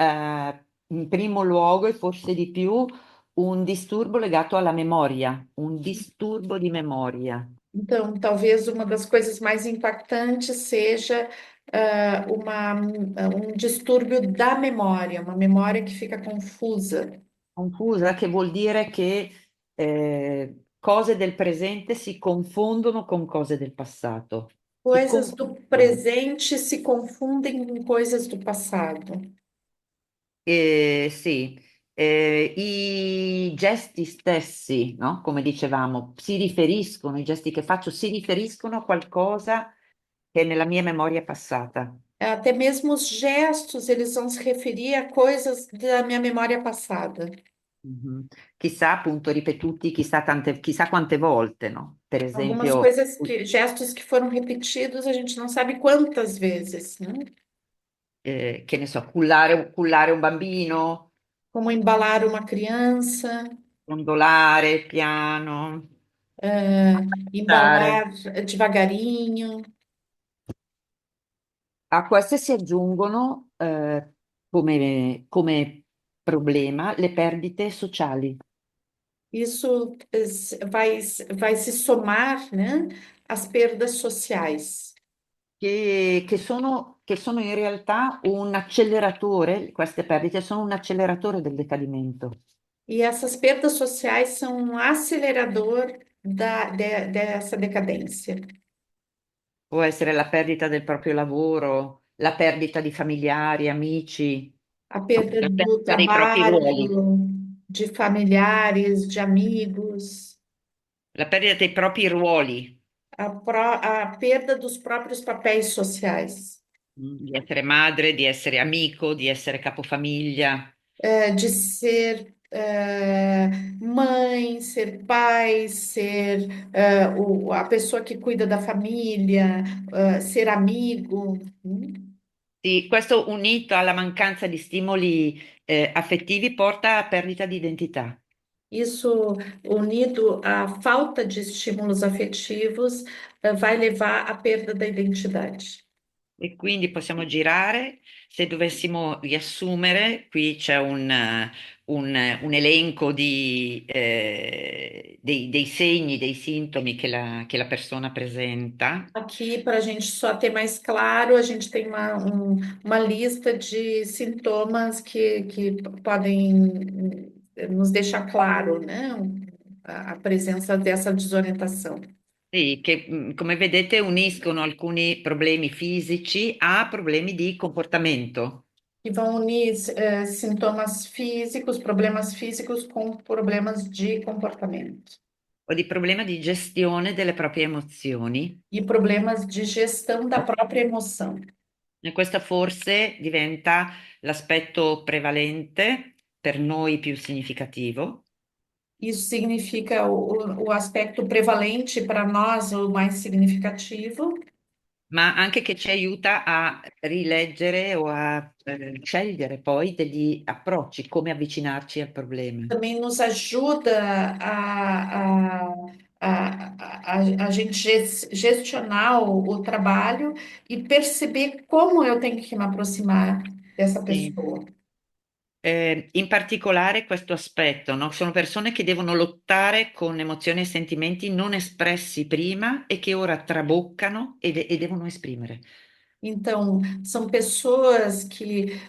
in primo luogo e forse di più un disturbo legato alla memoria, un disturbo di memoria. Então, talvez uma das coisas mais impactantes seja um distúrbio da memória, uma memória que fica confusa. Confusa, che vuol dire che cose del presente si confondono con cose del passato. Si Coisas do confondono. presente se confundem com coisas do passado. Sì, i gesti stessi, no? Come dicevamo, si riferiscono, i gesti che faccio si riferiscono a qualcosa che è nella mia memoria passata. Até mesmo os gestos, eles vão se referir a coisas da minha memória passada. Mhm. Chissà appunto ripetuti, chissà quante volte, no? Per Algumas esempio, coisas gestos que foram repetidos, a gente não sabe quantas vezes, né? che ne so, cullare un bambino, Como embalar uma criança, ondolare piano, embalar stare. devagarinho. A queste si aggiungono come problema le perdite sociali, Isso vai se somar, né, às perdas sociais. che sono in realtà un acceleratore, queste perdite sono un acceleratore del decadimento. E essas perdas sociais são um acelerador dessa decadência. Può essere la perdita del proprio lavoro, la perdita di familiari, amici, A perda la do perdita dei propri ruoli, trabalho, de familiares, de amigos, la perdita dei propri ruoli, a perda dos próprios papéis sociais, di essere madre, di essere amico, di essere capofamiglia. de ser mãe, ser pai, ser a pessoa que cuida da família, ser amigo. Sì, questo unito alla mancanza di stimoli affettivi porta a perdita di identità. Isso, unido à falta de estímulos afetivos, vai levar à perda da identidade. E quindi possiamo girare, se dovessimo riassumere, qui c'è un elenco dei segni, dei sintomi che la persona presenta. Aqui, para a gente só ter mais claro, a gente tem uma lista de sintomas que podem nos deixar claro, né, a presença dessa desorientação. Sì, che come vedete uniscono alcuni problemi fisici a problemi di comportamento Que vão unir sintomas físicos, problemas físicos com problemas de comportamento o di problema di gestione delle proprie emozioni. e problemas de gestão da própria emoção. E questo forse diventa l'aspetto prevalente, per noi più significativo, Isso significa o aspecto prevalente para nós, o mais significativo. ma anche che ci aiuta a rileggere o a scegliere poi degli approcci, come avvicinarci al problema. Também nos ajuda a gente gestionar o trabalho e perceber como eu tenho que me aproximar dessa Sì. pessoa. In particolare questo aspetto, no? Sono persone che devono lottare con emozioni e sentimenti non espressi prima e che ora traboccano e devono esprimere. Então, são pessoas que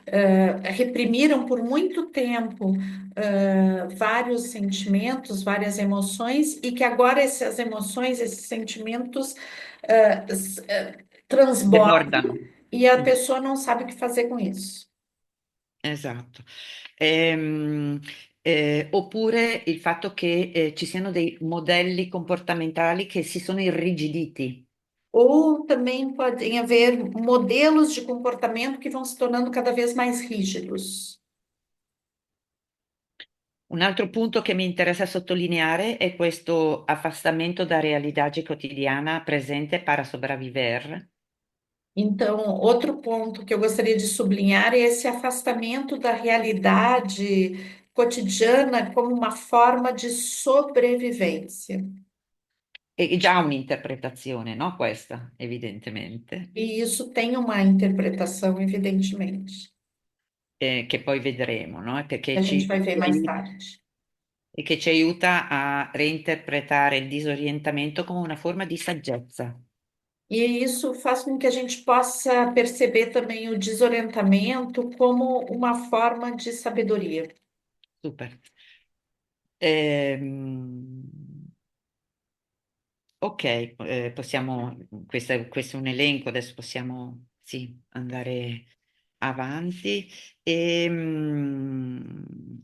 reprimiram por muito tempo vários sentimentos, várias emoções, e que agora essas emoções, esses sentimentos transbordam Debordano. e a Mm, pessoa não sabe o que fazer com isso. esatto. Ehm, Oppure il fatto che ci siano dei modelli comportamentali che si sono irrigiditi. Ou também podem haver modelos de comportamento que vão se tornando cada vez mais rígidos. Un altro punto che mi interessa sottolineare è questo affastamento da realidade quotidiana presente para sobreviver. Então, outro ponto que eu gostaria de sublinhar é esse afastamento da realidade cotidiana como uma forma de sobrevivência. È già un'interpretazione, no? Questa, evidentemente, E isso tem uma interpretação, evidentemente, che poi vedremo, no? que Perché a gente vai ver mais tarde. e che ci aiuta a reinterpretare il disorientamento come una forma di saggezza. E isso faz com que a gente possa perceber também o desorientamento como uma forma de sabedoria. Super. Ehm, ok, possiamo, questo è un elenco, adesso possiamo sì, andare avanti.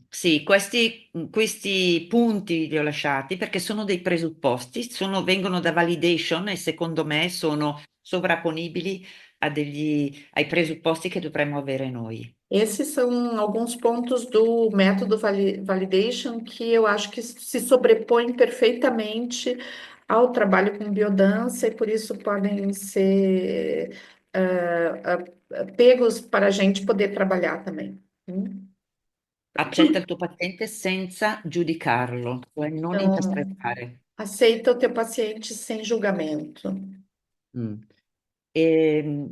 Sì, questi punti li ho lasciati perché sono dei presupposti, vengono da validation e secondo me sono sovrapponibili ai presupposti che dovremmo avere noi. Esses são alguns pontos do método validation que eu acho que se sobrepõem perfeitamente ao trabalho com biodança e por isso podem ser pegos para a gente poder trabalhar também. Accetta il tuo paziente senza giudicarlo, cioè non Então, interpretare. aceita o teu paciente sem julgamento. Mm. E,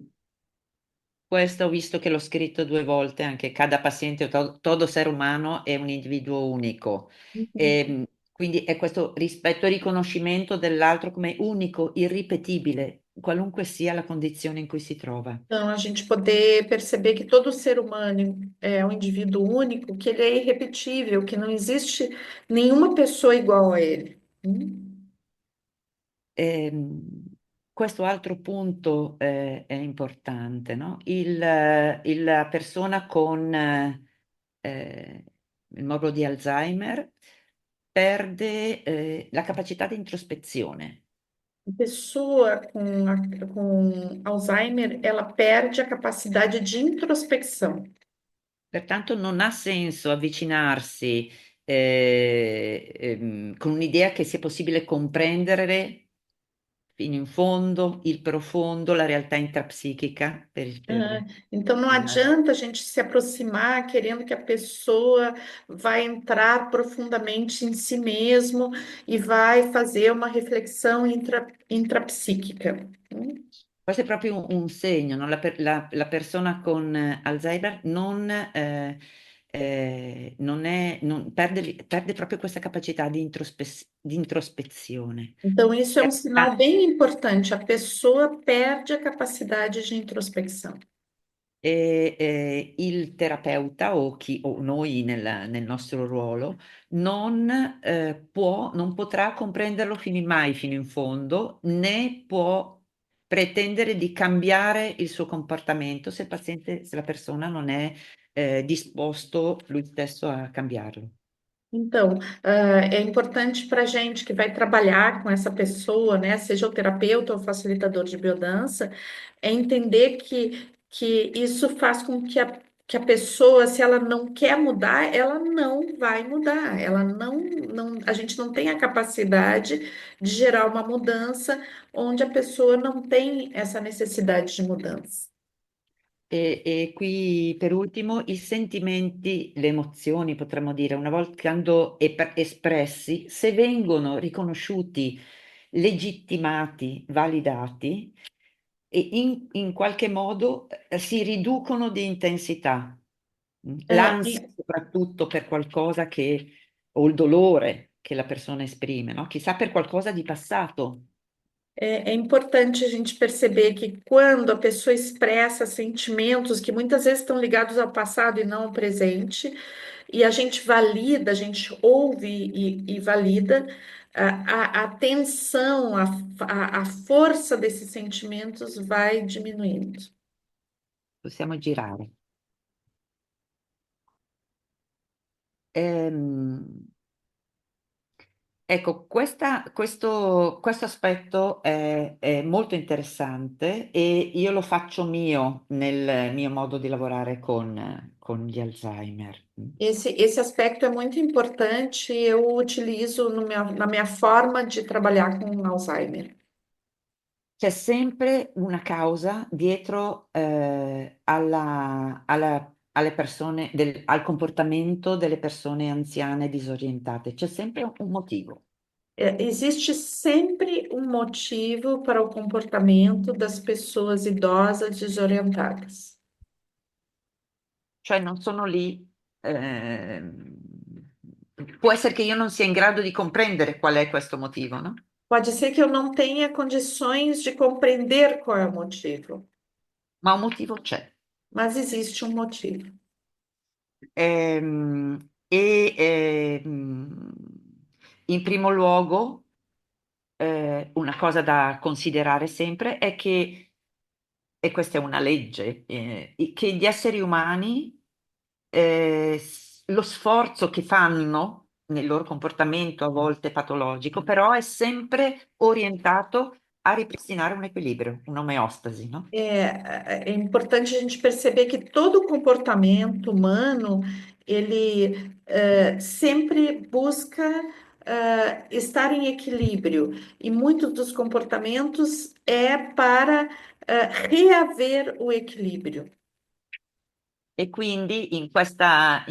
questo ho visto che l'ho scritto due volte, anche cada paziente, todo ser umano è un individuo unico. Uhum. Quindi è questo rispetto e riconoscimento dell'altro come unico, irripetibile, qualunque sia la condizione in cui si trova. Então, a gente poder perceber que todo ser humano é um indivíduo único, que ele é irrepetível, que não existe nenhuma pessoa igual a ele. Questo altro punto è importante, no? La persona con il morbo di Alzheimer perde la capacità di introspezione. Pessoa com Alzheimer, ela perde a capacidade de introspecção. Pertanto non ha senso avvicinarsi con un'idea che sia possibile comprendere fino in fondo il profondo, la realtà intrapsichica Ah, então, não adianta a gente se aproximar querendo que a pessoa vai entrar profundamente em si mesmo e vai fazer uma reflexão intrapsíquica. Questo è proprio un segno, no? La persona con Alzheimer perde proprio questa capacità di introspezione. Então, isso é um sinal Ah, bem importante. A pessoa perde a capacidade de introspecção. il terapeuta o noi nel nostro ruolo non potrà comprenderlo mai fino in fondo, né può pretendere di cambiare il suo comportamento se se la persona non è disposto lui stesso a cambiarlo. Então, é importante para a gente que vai trabalhar com essa pessoa, né, seja o terapeuta ou o facilitador de biodança, é entender que isso faz com que a pessoa, se ela não quer mudar, ela não vai mudar. Ela a gente não tem a capacidade de gerar uma mudança onde a pessoa não tem essa necessidade de mudança. E qui per ultimo i sentimenti, le emozioni, potremmo dire, una volta quando espressi, se vengono riconosciuti, legittimati, validati, e in qualche modo si riducono di intensità. Eh, L'ansia soprattutto per qualcosa che, o il dolore che la persona esprime, no? Chissà per qualcosa di passato. É importante a gente perceber que quando a pessoa expressa sentimentos que muitas vezes estão ligados ao passado e não ao presente, e a gente valida, a gente ouve e valida, a tensão, a força desses sentimentos vai diminuindo. Possiamo girare. Ehm, ecco, questo aspetto è molto interessante e io lo faccio mio nel mio modo di lavorare con gli Alzheimer. Esse aspecto é muito importante, eu utilizo no na minha forma de trabalhar com Alzheimer. C'è sempre una causa dietro alle persone, al comportamento delle persone anziane disorientate. C'è sempre un motivo. Existe sempre um motivo para o comportamento das pessoas idosas desorientadas. Cioè non sono lì. Può essere che io non sia in grado di comprendere qual è questo motivo, no? Pode ser que eu não tenha condições de compreender qual é o motivo, Ma un motivo c'è. mas existe um motivo. In primo luogo, una cosa da considerare sempre è che, e questa è una legge, che gli esseri umani, lo sforzo che fanno nel loro comportamento, a volte patologico, però è sempre orientato a ripristinare un equilibrio, un'omeostasi, no? É importante a gente perceber que todo comportamento humano, ele sempre busca estar em equilíbrio, e muitos dos comportamentos é para reaver o equilíbrio. E quindi in questa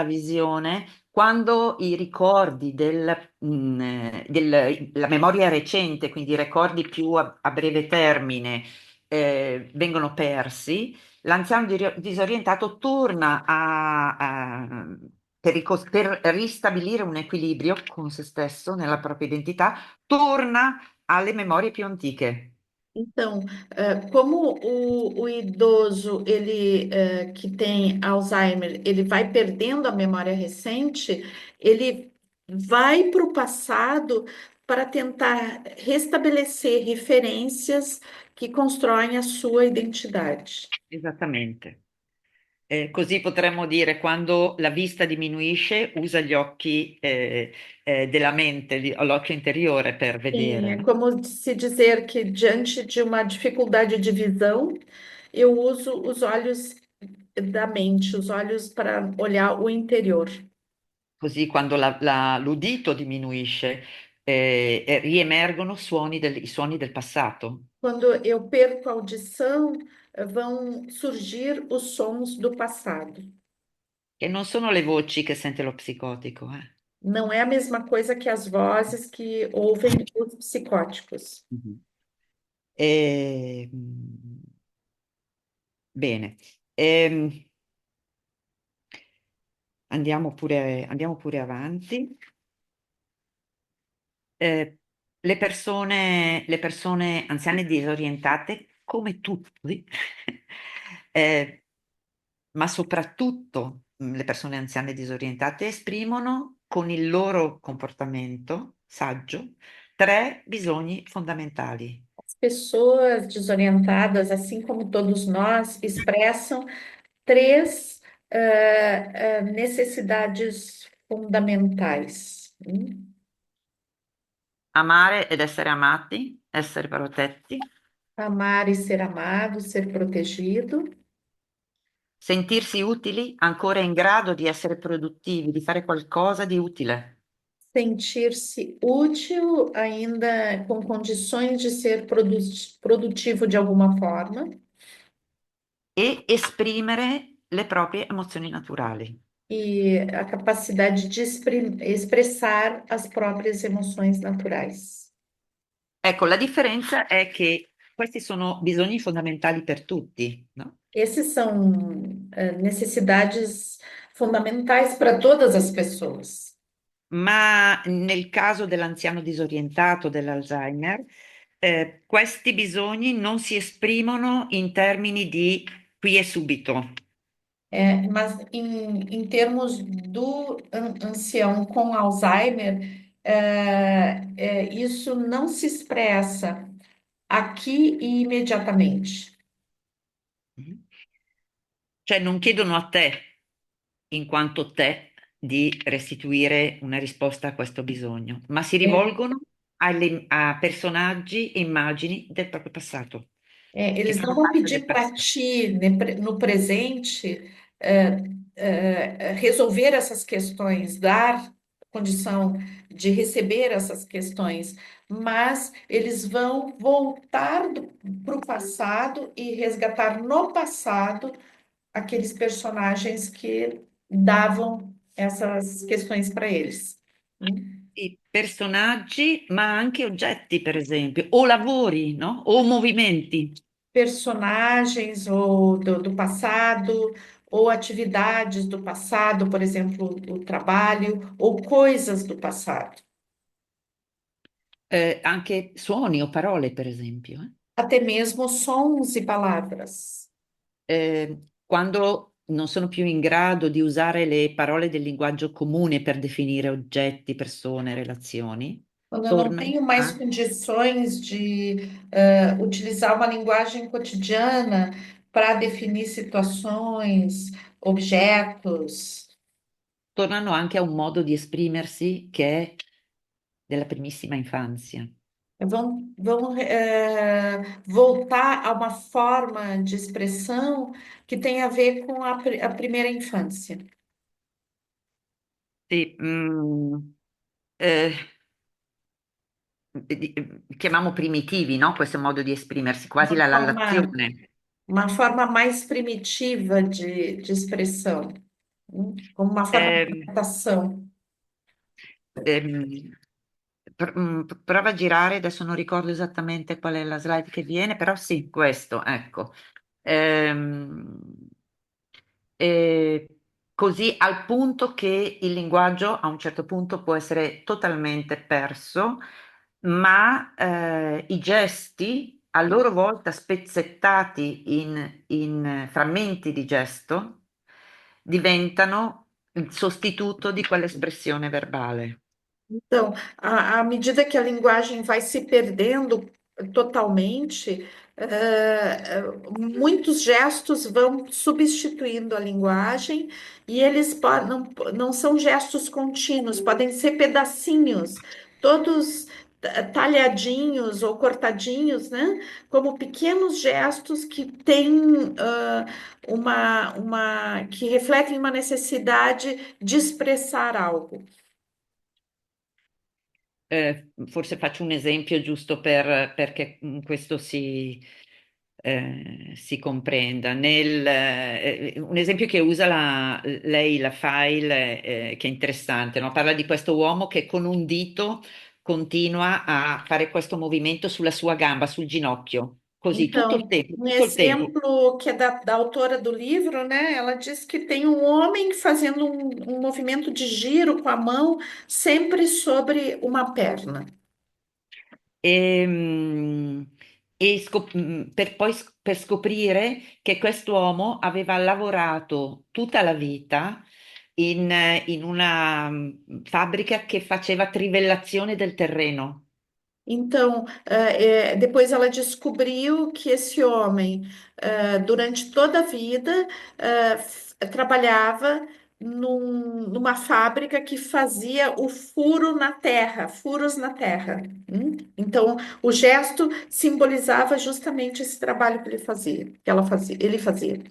visione, quando i ricordi della memoria recente, quindi i ricordi più a breve termine, vengono persi, l'anziano disorientato torna per ristabilire un equilibrio con se stesso, nella propria identità, torna alle memorie più antiche. Então, como o idoso ele que tem Alzheimer, ele vai perdendo a memória recente, ele vai para o passado para tentar restabelecer referências que constroem a sua identidade. Esattamente. Così potremmo dire, quando la vista diminuisce, usa gli occhi della mente, l'occhio interiore per Sim, vedere, é no? como se dizer que diante de uma dificuldade de visão, eu uso os olhos da mente, os olhos para olhar o interior. Così quando l'udito diminuisce, riemergono i suoni del passato, Quando eu perco a audição, vão surgir os sons do passado. che non sono le voci che sente lo psicotico. Não é a mesma coisa que as vozes que ouvem os psicóticos. Mhm. E, bene. Ehm, andiamo pure avanti. eh, le persone anziane disorientate, come tutti, eh, ma soprattutto le persone anziane disorientate, esprimono con il loro comportamento saggio tre bisogni fondamentali. As pessoas desorientadas, assim como todos nós, expressam três necessidades fundamentais. Amare ed essere amati, essere protetti, Amar e ser amado, ser protegido, sentirsi utili, ancora in grado di essere produttivi, di fare qualcosa di utile. sentir-se útil, ainda com condições de ser produtivo de alguma forma, E esprimere le proprie emozioni naturali. e a capacidade de expressar as próprias emoções naturais. Ecco, la differenza è che questi sono bisogni fondamentali per tutti, no? Esses são necessidades fundamentais para todas as pessoas. Ma nel caso dell'anziano disorientato, dell'Alzheimer, questi bisogni non si esprimono in termini di qui e subito. Mas em termos do ancião com Alzheimer, isso não se expressa aqui e imediatamente. Cioè non chiedono a te, in quanto te, di restituire una risposta a questo bisogno, ma si É, rivolgono a personaggi e immagini del proprio passato, che eles não fanno vão parte pedir del para passato. ti, né, no presente, é, resolver essas questões, dar condição de receber essas questões, mas eles vão voltar para o passado e resgatar no passado aqueles personagens que davam essas questões para eles. Sì, personaggi, ma anche oggetti, per esempio, o lavori, no? O movimenti. Personagens ou do passado, ou atividades do passado, por exemplo, o trabalho, ou coisas do passado. Anche suoni o parole, per esempio. Até mesmo sons e palavras. Quando non sono più in grado di usare le parole del linguaggio comune per definire oggetti, persone, relazioni, Quando eu não tornano tenho mais a, condições de utilizar uma linguagem cotidiana para definir situações, objetos, tornano anche a un modo di esprimersi che è della primissima infanzia. vão voltar a uma forma de expressão que tem a ver com a primeira infância. Sì, eh, chiamiamo primitivi, no? Questo modo di esprimersi, quasi Uma la forma, lallazione. uma forma mais primitiva de expressão, como uma forma de Ehm, adaptação. ehm, prova a girare, adesso non ricordo esattamente qual è la slide che viene, però sì, questo, ecco. Ehm, e così al punto che il linguaggio a un certo punto può essere totalmente perso, ma i gesti a loro volta spezzettati in frammenti di gesto diventano il sostituto di quell'espressione verbale. Então, à medida que a linguagem vai se perdendo totalmente, muitos gestos vão substituindo a linguagem e eles não são gestos contínuos, podem ser pedacinhos, todos talhadinhos ou cortadinhos, né? Como pequenos gestos que têm que refletem uma necessidade de expressar algo. Forse faccio un esempio giusto perché questo si comprenda. Un esempio che usa lei, la file, che è interessante, no? Parla di questo uomo che con un dito continua a fare questo movimento sulla sua gamba, sul ginocchio, così Então, um tutto il tempo. exemplo que é da autora do livro, né? Ela diz que tem um homem fazendo um movimento de giro com a mão sempre sobre uma perna. Per poi per scoprire che quest'uomo aveva lavorato tutta la vita in una fabbrica che faceva trivellazione del terreno. Então, depois ela descobriu que esse homem, durante toda a vida, trabalhava numa fábrica que fazia o furo na terra, furos na terra. Então, o gesto simbolizava justamente esse trabalho que ele fazia, ele fazia.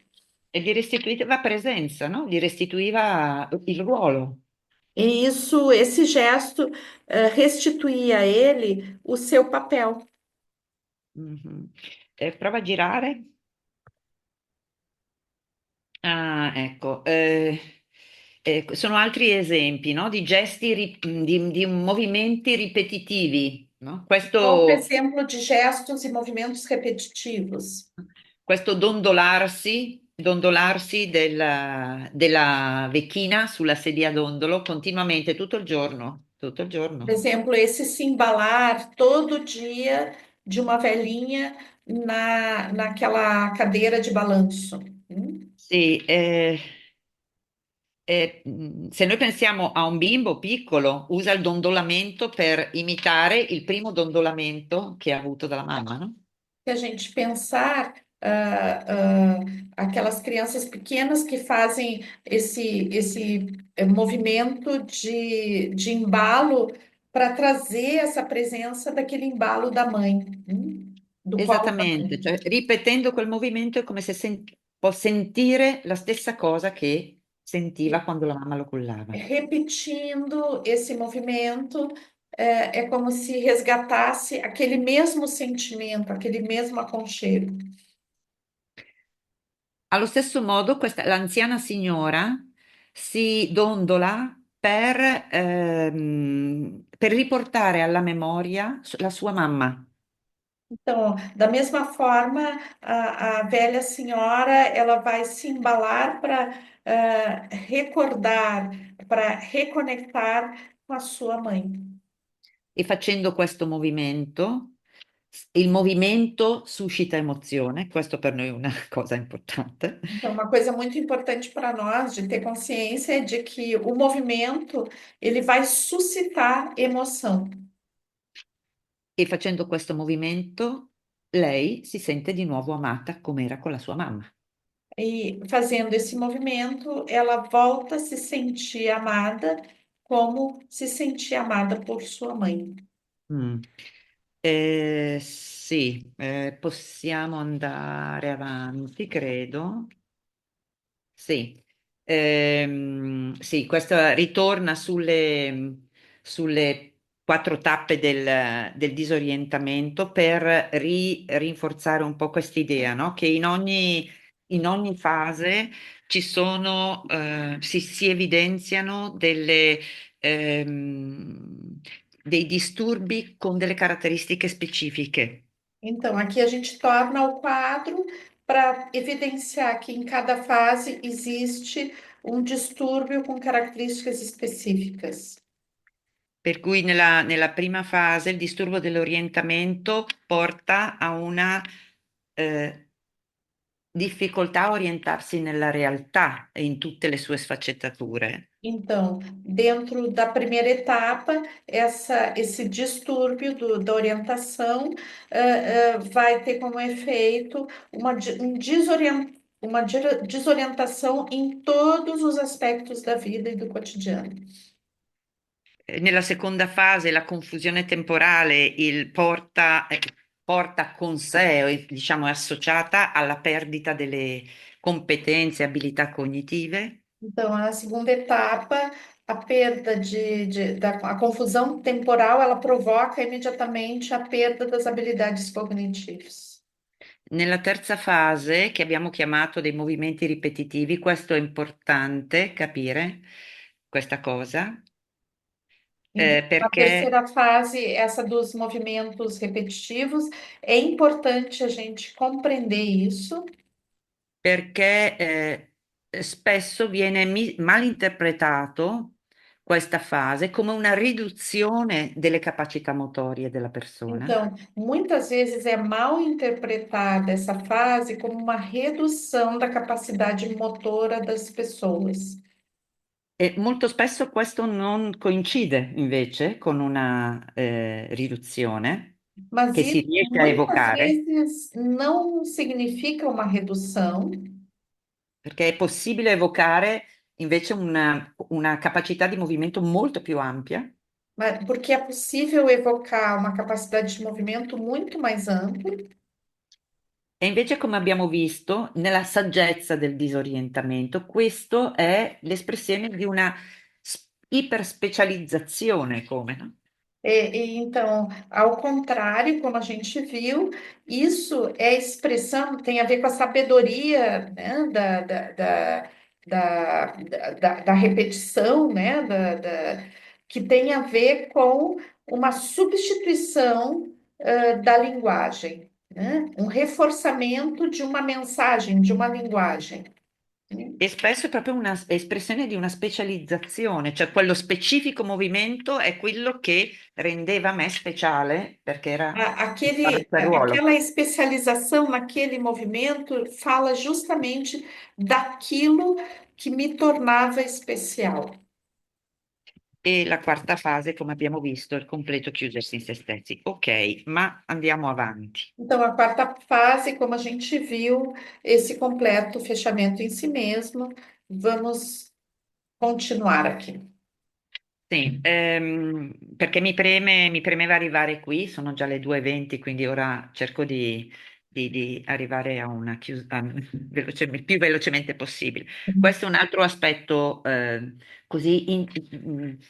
E gli restituiva presenza, no? Gli restituiva il ruolo. E esse gesto, restituía a ele o seu papel. Mhm. Prova a girare. Ah, ecco. Sono altri esempi, no? Di gesti, di movimenti ripetitivi, no? Outro Questo exemplo de gestos e movimentos repetitivos. questo dondolarsi della vecchina sulla sedia a dondolo continuamente, tutto il giorno, tutto il Por giorno. exemplo, esse se embalar todo dia de uma velhinha naquela cadeira de balanço. Sì, se noi pensiamo a un bimbo piccolo, usa il dondolamento per imitare il primo dondolamento che ha avuto dalla mamma, no? Se a gente pensar, aquelas crianças pequenas que fazem esse movimento de embalo para trazer essa presença daquele embalo da mãe, do colo da Esattamente, mãe. cioè ripetendo quel movimento è come se può sentire la stessa cosa che sentiva quando la mamma lo cullava. Repetindo esse movimento, é como se resgatasse aquele mesmo sentimento, aquele mesmo aconchego. Allo stesso modo, l'anziana signora si dondola per riportare alla memoria la sua mamma. Então, da mesma forma, a velha senhora ela vai se embalar para recordar, para reconectar com a sua mãe. E facendo questo movimento, il movimento suscita emozione, questo per noi è una cosa importante. Então, uma coisa muito importante para nós de ter consciência é de que o movimento ele vai suscitar emoção. E facendo questo movimento, lei si sente di nuovo amata come era con la sua mamma. E fazendo esse movimento, ela volta a se sentir amada como se sentia amada por sua mãe. Mm. Sì, possiamo andare avanti, credo. Sì, sì, questa ritorna sulle quattro tappe del disorientamento per rinforzare un po' quest'idea, no? Che in ogni fase si evidenziano dei disturbi con delle caratteristiche specifiche. Então, aqui a gente torna o quadro para evidenciar que em cada fase existe um distúrbio com características específicas. Per cui nella prima fase il disturbo dell'orientamento porta a una eh, difficoltà a orientarsi nella realtà e in tutte le sue sfaccettature. Então, dentro da primeira etapa, esse distúrbio da orientação vai ter como efeito uma desorientação em todos os aspectos da vida e do cotidiano. Nella seconda fase la confusione temporale porta con sé, o diciamo, è associata alla perdita delle competenze e abilità cognitive. Então, na segunda etapa, a perda a confusão temporal, ela provoca imediatamente a perda das habilidades cognitivas. Nella terza fase, che abbiamo chiamato dei movimenti ripetitivi, questo è importante capire, questa cosa, Então, na perché, terceira fase, essa dos movimentos repetitivos, é importante a gente compreender isso, spesso viene mal interpretato questa fase come una riduzione delle capacità motorie della persona. então, muitas vezes é mal interpretada essa fase como uma redução da capacidade motora das pessoas. E molto spesso questo non coincide invece con una riduzione Mas che si isso riesce a muitas evocare, vezes não significa uma redução, perché è possibile evocare invece una capacità di movimento molto più ampia. mas porque é possível evocar uma capacidade de movimento muito mais ampla. E invece, come abbiamo visto, nella saggezza del disorientamento, questo è l'espressione di una iperspecializzazione, come, no? Então, ao contrário, como a gente viu, isso é expressão, tem a ver com a sabedoria, né, da repetição, né, que tem a ver com uma substituição, da linguagem. né? Um reforçamento de uma mensagem, de uma linguagem. E spesso è proprio una espressione di una specializzazione, cioè quello specifico movimento è quello che rendeva me speciale perché stavo in quel ruolo. Aquela especialização naquele movimento fala justamente daquilo que me tornava especial. E la quarta fase, come abbiamo visto, è il completo chiudersi in se stessi. Ok, ma andiamo avanti. Então, a quarta fase, como a gente viu, esse completo fechamento em si mesmo. Vamos continuar aqui. Sì, perché mi premeva arrivare qui, sono già le 2:20, quindi ora cerco di arrivare a una chiusura più velocemente possibile. Questo è un altro aspetto, così,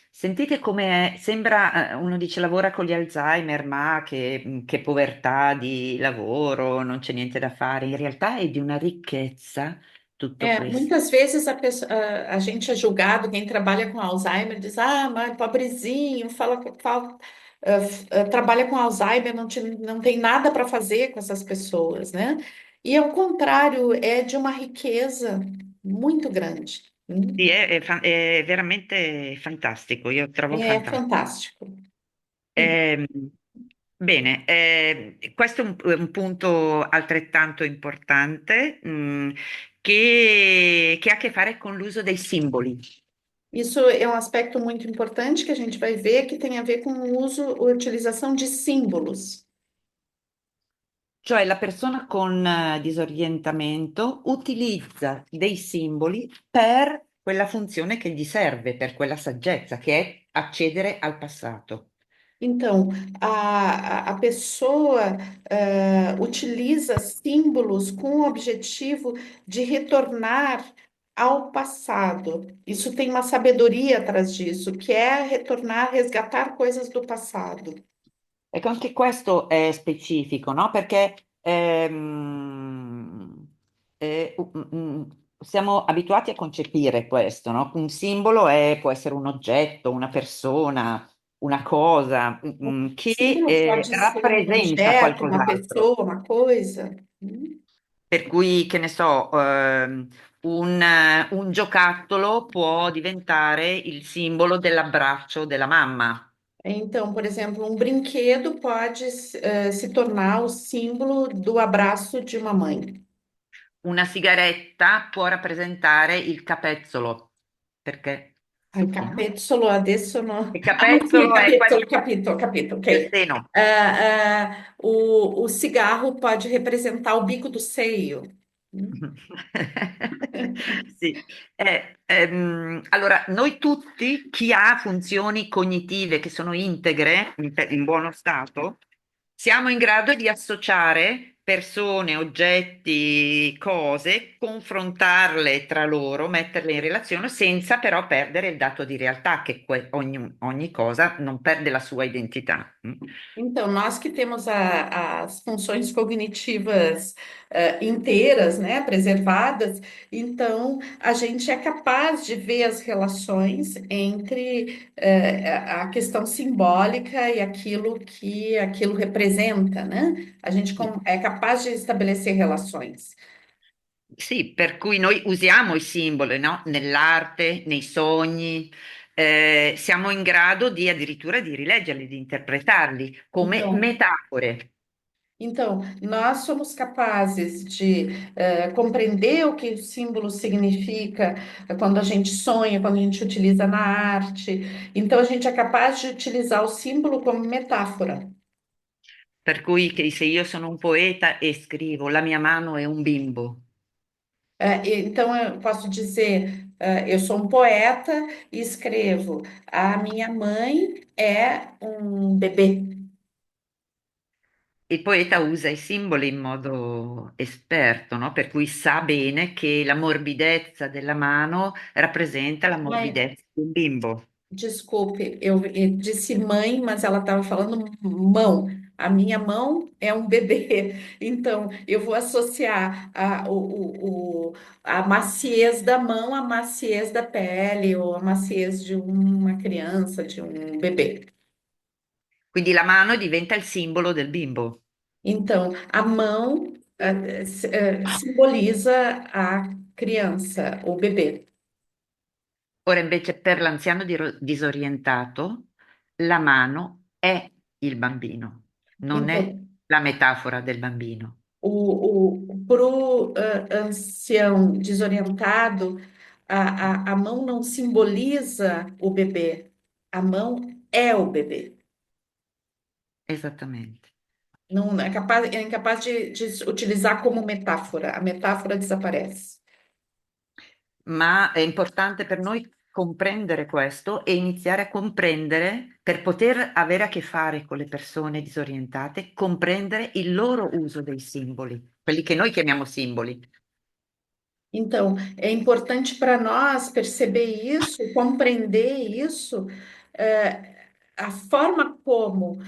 sentite come sembra, uno dice lavora con gli Alzheimer, ma che povertà di lavoro, non c'è niente da fare. In realtà è di una ricchezza tutto questo. Muitas vezes a gente é julgado, quem trabalha com Alzheimer diz, ah, mas pobrezinho, trabalha com Alzheimer, não tem nada para fazer com essas pessoas, né? E ao contrário, é de uma riqueza muito grande. Sì, è veramente fantastico, io trovo É fantastico. fantástico. Ehm, bene, questo è un punto altrettanto importante, che ha a che fare con l'uso dei simboli. Isso é um aspecto muito importante que a gente vai ver que tem a ver com o uso, a utilização de símbolos. Cioè la persona con disorientamento utilizza dei simboli per quella funzione che gli serve, per quella saggezza, che è accedere al passato. Então, a pessoa utiliza símbolos com o objetivo de retornar ao passado. Isso tem uma sabedoria atrás disso, que é retornar, resgatar coisas do passado. Ecco, anche questo è specifico, no? Perché siamo abituati a concepire questo, no? Un simbolo può essere un oggetto, una persona, una cosa, O che símbolo pode ser um rappresenta objeto, uma qualcos'altro. pessoa, uma coisa. Per cui, che ne so, un giocattolo può diventare il simbolo dell'abbraccio della mamma. Então, por exemplo, um brinquedo pode se tornar o símbolo do abraço de uma mãe. Una sigaretta può rappresentare il capezzolo, perché Ai, succhino. capezzolo, adesso no. Il Ah, sì, capezzolo è capezzolo, capito, capito, del ok. seno. O cigarro pode representar o bico do seio. Sì. Allora, noi tutti, chi ha funzioni cognitive che sono integre, in buono stato, siamo in grado di associare persone, oggetti, cose, confrontarle tra loro, metterle in relazione senza però perdere il dato di realtà, che ogni cosa non perde la sua identità. Então, nós que temos as funções cognitivas inteiras, né, preservadas, então a gente é capaz de ver as relações entre a questão simbólica e aquilo que aquilo representa, né? A gente é capaz de estabelecer relações. Sì, per cui noi usiamo i simboli, no? Nell'arte, nei sogni, siamo in grado di addirittura di rileggerli, di interpretarli come Então, metafore. nós somos capazes de compreender o que o símbolo significa quando a gente sonha, quando a gente utiliza na arte. Então, a gente é capaz de utilizar o símbolo como metáfora. Per cui che se io sono un poeta e scrivo la mia mano è un bimbo, Então, eu posso dizer, eu sou um poeta e escrevo, a minha mãe é um bebê. il poeta usa i simboli in modo esperto, no? Per cui sa bene che la morbidezza della mano rappresenta la Mãe, morbidezza di un bimbo. desculpe, eu disse mãe, mas ela estava falando mão. A minha mão é um bebê, então eu vou associar a maciez da mão à maciez da pele ou a maciez de uma criança, de um bebê. Quindi la mano diventa il simbolo del bimbo. Então, a mão simboliza a criança, o bebê. Ora invece per l'anziano disorientato, la mano è il bambino, non è Então, la metafora del bambino. para o ancião desorientado, a mão não simboliza o bebê, a mão é o bebê. Esattamente. Não é incapaz de utilizar como metáfora. A metáfora desaparece. Ma è importante per noi comprendere questo e iniziare a comprendere, per poter avere a che fare con le persone disorientate, comprendere il loro uso dei simboli, quelli che noi chiamiamo simboli. Então, é importante para nós perceber isso, compreender isso, a forma como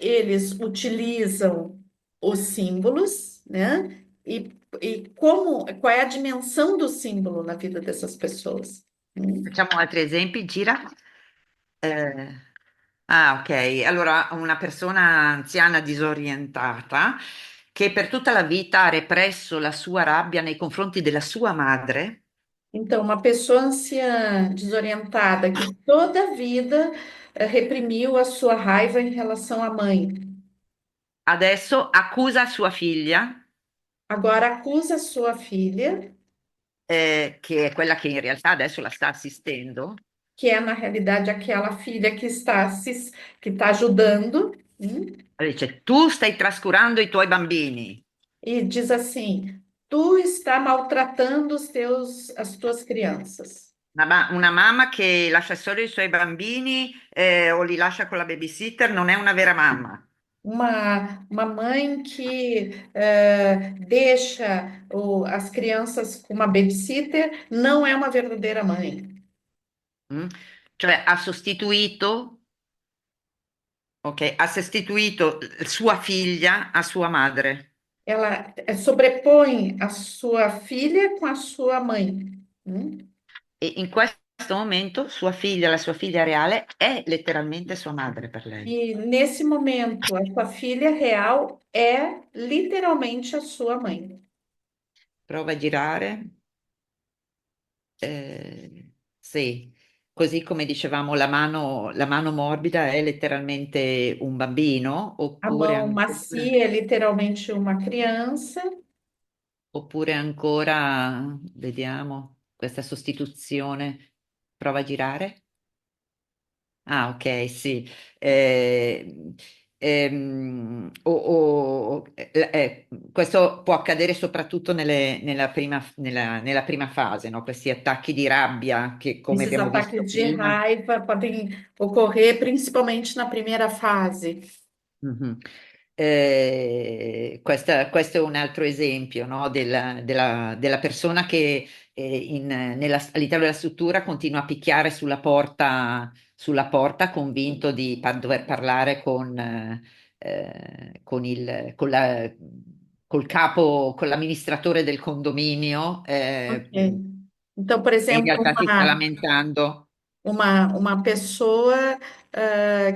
eles utilizam os símbolos, né? E como, qual é a dimensão do símbolo na vida dessas pessoas. Facciamo altri esempi, gira. Eh, ok. Allora, una persona anziana disorientata che per tutta la vita ha represso la sua rabbia nei confronti della sua madre, Então, uma pessoa anciã, desorientada, que toda a vida reprimiu a sua raiva em relação à mãe, adesso accusa sua figlia, agora acusa a sua filha, che è quella che in realtà adesso la sta assistendo, que é na realidade aquela filha que está ajudando, e dice: Tu stai trascurando i tuoi bambini. e diz assim: tu está maltratando as tuas crianças. Una mamma che lascia solo i suoi bambini, o li lascia con la babysitter non è una vera mamma. Uma mãe que deixa as crianças com uma babysitter não é uma verdadeira mãe. Mm? Cioè ha sostituito, ok, ha sostituito sua figlia a sua madre. Ela sobrepõe a sua filha com a sua mãe. E in questo momento sua figlia, la sua figlia reale, è letteralmente sua madre per lei. E nesse momento, a sua filha real é literalmente a sua mãe. Prova a girare. Sì, così come dicevamo, la mano morbida è letteralmente un bambino, A mão macia é literalmente uma criança. oppure ancora, vediamo, questa sostituzione. Prova a girare. Ah, ok, sì. Questo può accadere soprattutto nella prima fase, no? Questi attacchi di rabbia che, come Esses abbiamo visto ataques de prima. raiva podem ocorrer principalmente na primeira fase. Mhm. Questo è un altro esempio, no, della persona che all'interno della struttura continua a picchiare sulla porta convinto di dover parlare col capo, con l'amministratore del condominio, Ok. Então, por e in exemplo, realtà si sta lamentando. uma pessoa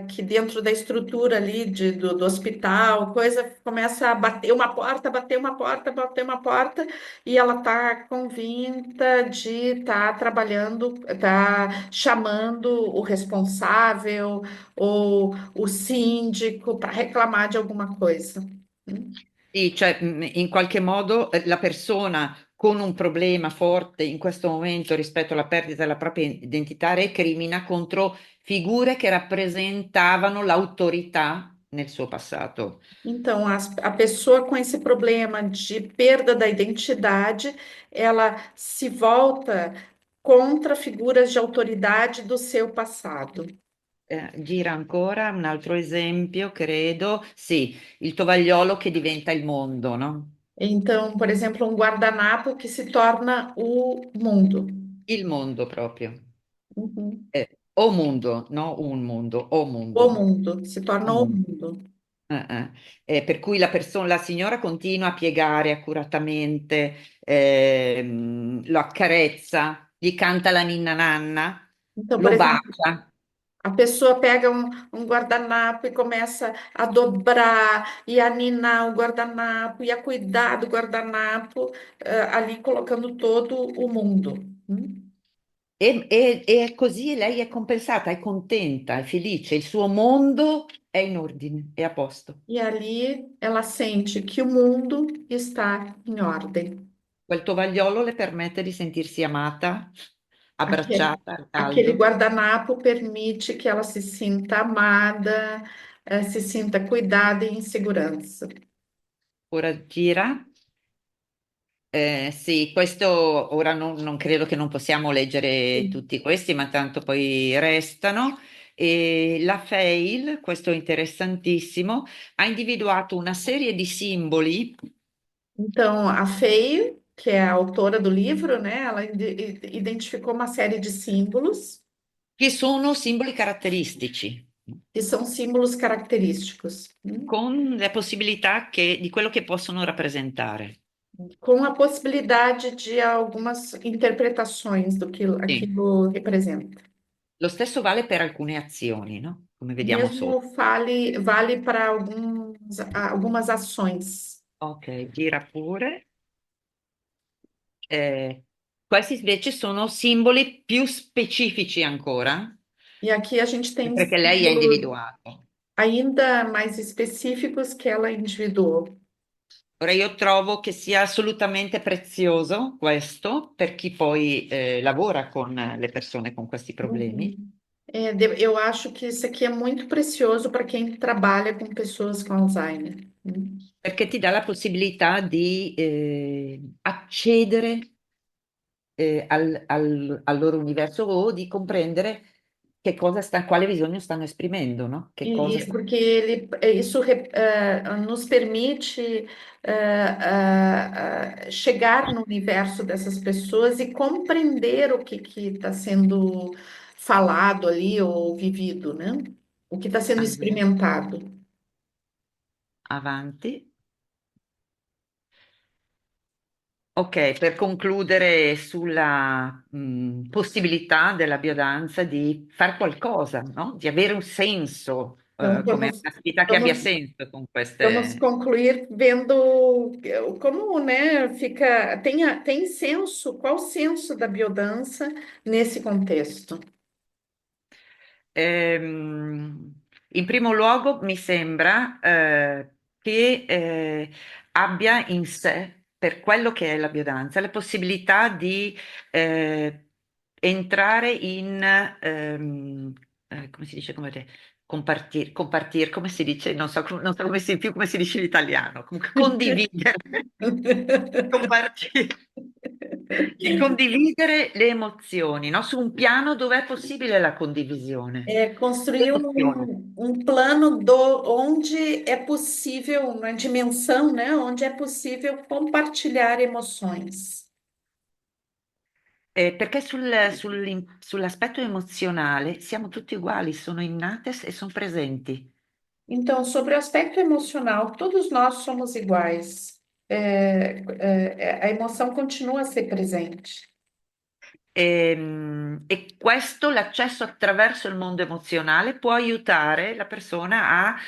que dentro da estrutura ali do hospital, coisa, começa a bater uma porta, bater uma porta, e ela está convicta de estar trabalhando, está chamando o responsável ou o síndico para reclamar de alguma coisa. Sì, cioè in qualche modo la persona con un problema forte in questo momento rispetto alla perdita della propria identità recrimina contro figure che rappresentavano l'autorità nel suo passato. Então, a pessoa com esse problema de perda da identidade, ela se volta contra figuras de autoridade do seu passado. Gira ancora un altro esempio, credo. Sì, il tovagliolo che diventa il mondo, no? Então, por exemplo, um guardanapo que se torna o mundo. Il mondo proprio. Uhum. O mondo, no un mondo, o O mondo. mundo, se O torna o mondo. mundo. Per cui la signora continua a piegare accuratamente, lo accarezza, gli canta la ninna nanna, Então, por lo exemplo, bacia. A pessoa pega um guardanapo e começa a dobrar e a ninar o guardanapo e a cuidar do guardanapo, ali colocando todo o mundo. E è così lei è compensata, è contenta, è felice, il suo mondo è in ordine, è a posto. E ali ela sente que o mundo está em ordem. Quel tovagliolo le permette di sentirsi amata, abbracciata al Aquele caldo. guardanapo permite que ela se sinta amada, se sinta cuidada e em segurança. Ora gira. Sì, questo ora non credo che non possiamo leggere Sim. tutti questi, ma tanto poi restano. E la Fail, questo è interessantissimo, ha individuato una serie di simboli Então, a Fei, que é a autora do livro, né, ela identificou uma série de símbolos, che sono simboli caratteristici, que são símbolos característicos, con le possibilità di quello che possono rappresentare. com a possibilidade de algumas interpretações do que Sì. aquilo representa. Lo stesso vale per alcune azioni, no? Come O vediamo mesmo sotto. vale para algumas ações. Ok, gira pure. Eh, questi invece sono simboli più specifici ancora, E aqui a gente tem perché lei ha símbolos individuato. ainda mais específicos que ela individuou. Ora io trovo che sia assolutamente prezioso questo per chi poi lavora con le persone con questi problemi, Uhum. Eu acho que isso aqui é muito precioso para quem trabalha com pessoas com Alzheimer. perché ti dà la possibilità di accedere al loro universo o di comprendere quale bisogno stanno esprimendo, no? Che cosa E sta... porque isso nos permite chegar no universo dessas pessoas e compreender o que está sendo falado ali ou vivido, né? O que está sendo Andiamo experimentado. avanti. Ok, per concludere sulla possibilità della biodanza di fare qualcosa, no? Di avere un senso, Então, come un'attività che abbia vamos senso con Vamos queste. concluir vendo como, né, tem senso, qual o senso da biodança nesse contexto? In primo luogo, mi sembra che abbia in sé, per quello che è la biodanza, la possibilità di eh, entrare in, come si dice, compartir, come si dice, non so più come si dice in italiano, comunque condividere, compartire, di condividere le emozioni, no? Su un piano dove è possibile la condivisione. É construir Emozione. um plano onde é possível, uma dimensão, né, onde é possível compartilhar emoções. Perché sull'aspetto emozionale siamo tutti uguali, sono innate e sono presenti. Então, sobre o aspecto emocional, todos nós somos iguais. A emoção continua a ser presente. E questo, l'accesso attraverso il mondo emozionale, può aiutare la persona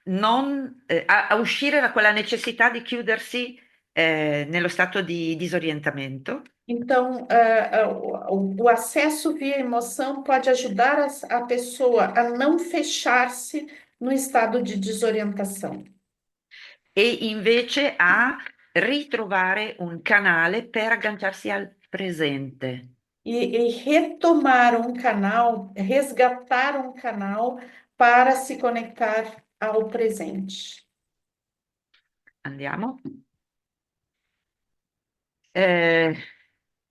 a uscire da quella necessità di chiudersi, nello stato di disorientamento. Então, o acesso via emoção pode ajudar a pessoa a não fechar-se no estado de desorientação E invece a ritrovare un canale per agganciarsi al presente. e retomar um canal, resgatar um canal para se conectar ao presente. Andiamo. Eh,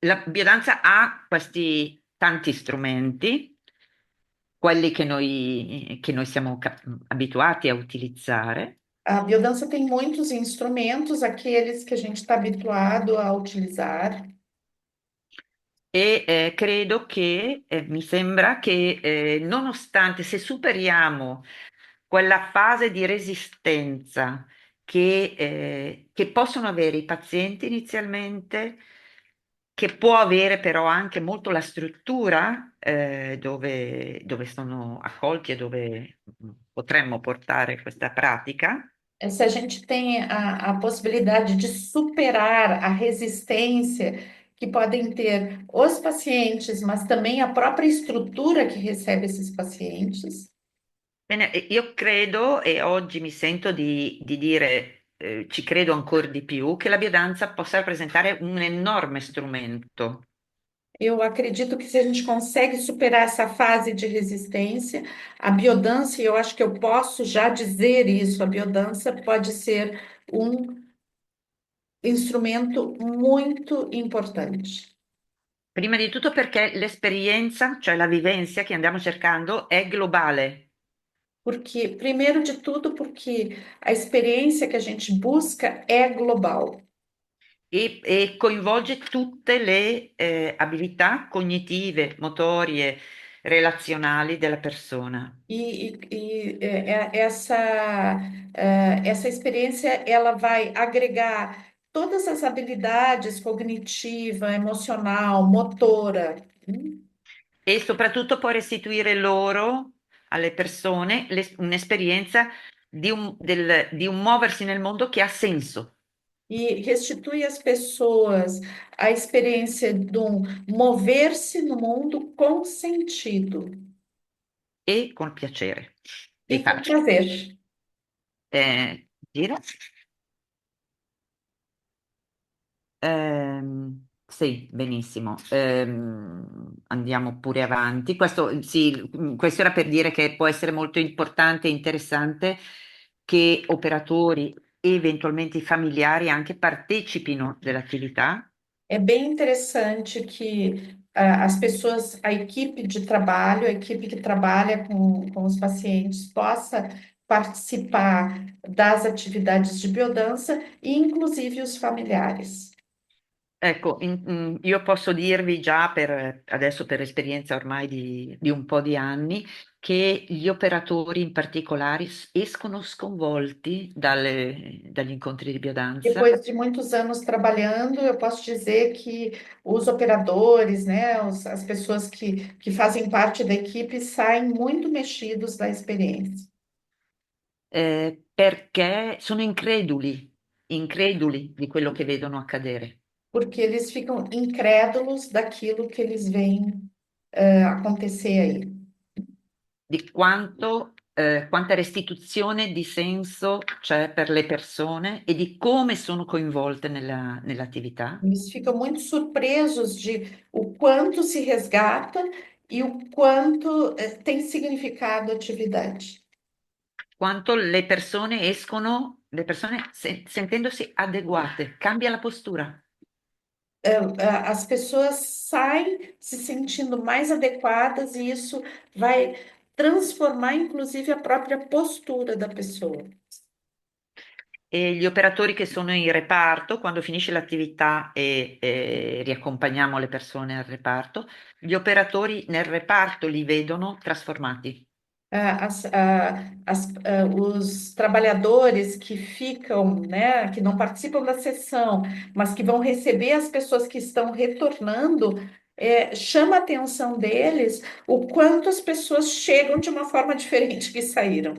la biodanza ha questi tanti strumenti, quelli che noi siamo abituati a utilizzare, A biodança tem muitos instrumentos, aqueles que a gente está habituado a utilizar. e credo che mi sembra che nonostante se superiamo quella fase di resistenza che possono avere i pazienti inizialmente, che può avere però anche molto la struttura dove sono accolti e dove potremmo portare questa pratica. Se a gente tem a possibilidade de superar a resistência que podem ter os pacientes, mas também a própria estrutura que recebe esses pacientes. Bene, io credo e oggi mi sento di dire, ci credo ancora di più, che la biodanza possa rappresentare un enorme strumento. Eu acredito que se a gente consegue superar essa fase de resistência, a biodança, e eu acho que eu posso já dizer isso, a biodança pode ser um instrumento muito importante. Prima di tutto perché l'esperienza, cioè la vivenza che andiamo cercando, è globale. Porque, primeiro de tudo, porque a experiência que a gente busca é global. E coinvolge tutte le abilità cognitive, motorie, relazionali della persona. Essa experiência ela vai agregar todas as habilidades cognitiva, emocional, motora. E soprattutto può restituire loro, alle persone, un'esperienza di un muoversi nel mondo che ha senso E restitui às pessoas a experiência de um mover-se no mundo com sentido e con piacere e e com pace. prazer. Gira? Sì, benissimo. Andiamo pure avanti. Questo, sì, questo era per dire che può essere molto importante e interessante che operatori e eventualmente i familiari anche partecipino dell'attività. É bem interessante que as pessoas, a equipe de trabalho, a equipe que trabalha com os pacientes, possa participar das atividades de biodança e, inclusive, os familiares. Ecco, io posso dirvi già adesso per esperienza ormai di un po' di anni che gli operatori in particolare escono sconvolti dagli incontri di biodanza. Depois de muitos anos trabalhando, eu posso dizer que os operadores, né, as pessoas que fazem parte da equipe saem muito mexidos da experiência. Perché sono increduli di quello che vedono accadere, Porque eles ficam incrédulos daquilo que eles veem, acontecer aí. di quanta restituzione di senso c'è per le persone e di come sono coinvolte nell'attività, Eles ficam muito surpresos de o quanto se resgata e o quanto, tem significado a atividade. quanto le persone escono, le persone sentendosi adeguate, cambia la postura. As pessoas saem se sentindo mais adequadas e isso vai transformar, inclusive, a própria postura da pessoa. E gli operatori che sono in reparto, quando finisce l'attività e riaccompagniamo le persone al reparto, gli operatori nel reparto li vedono trasformati. Os trabalhadores que ficam, né, que não participam da sessão, mas que vão receber as pessoas que estão retornando, chama a atenção deles o quanto as pessoas chegam de uma forma diferente que saíram.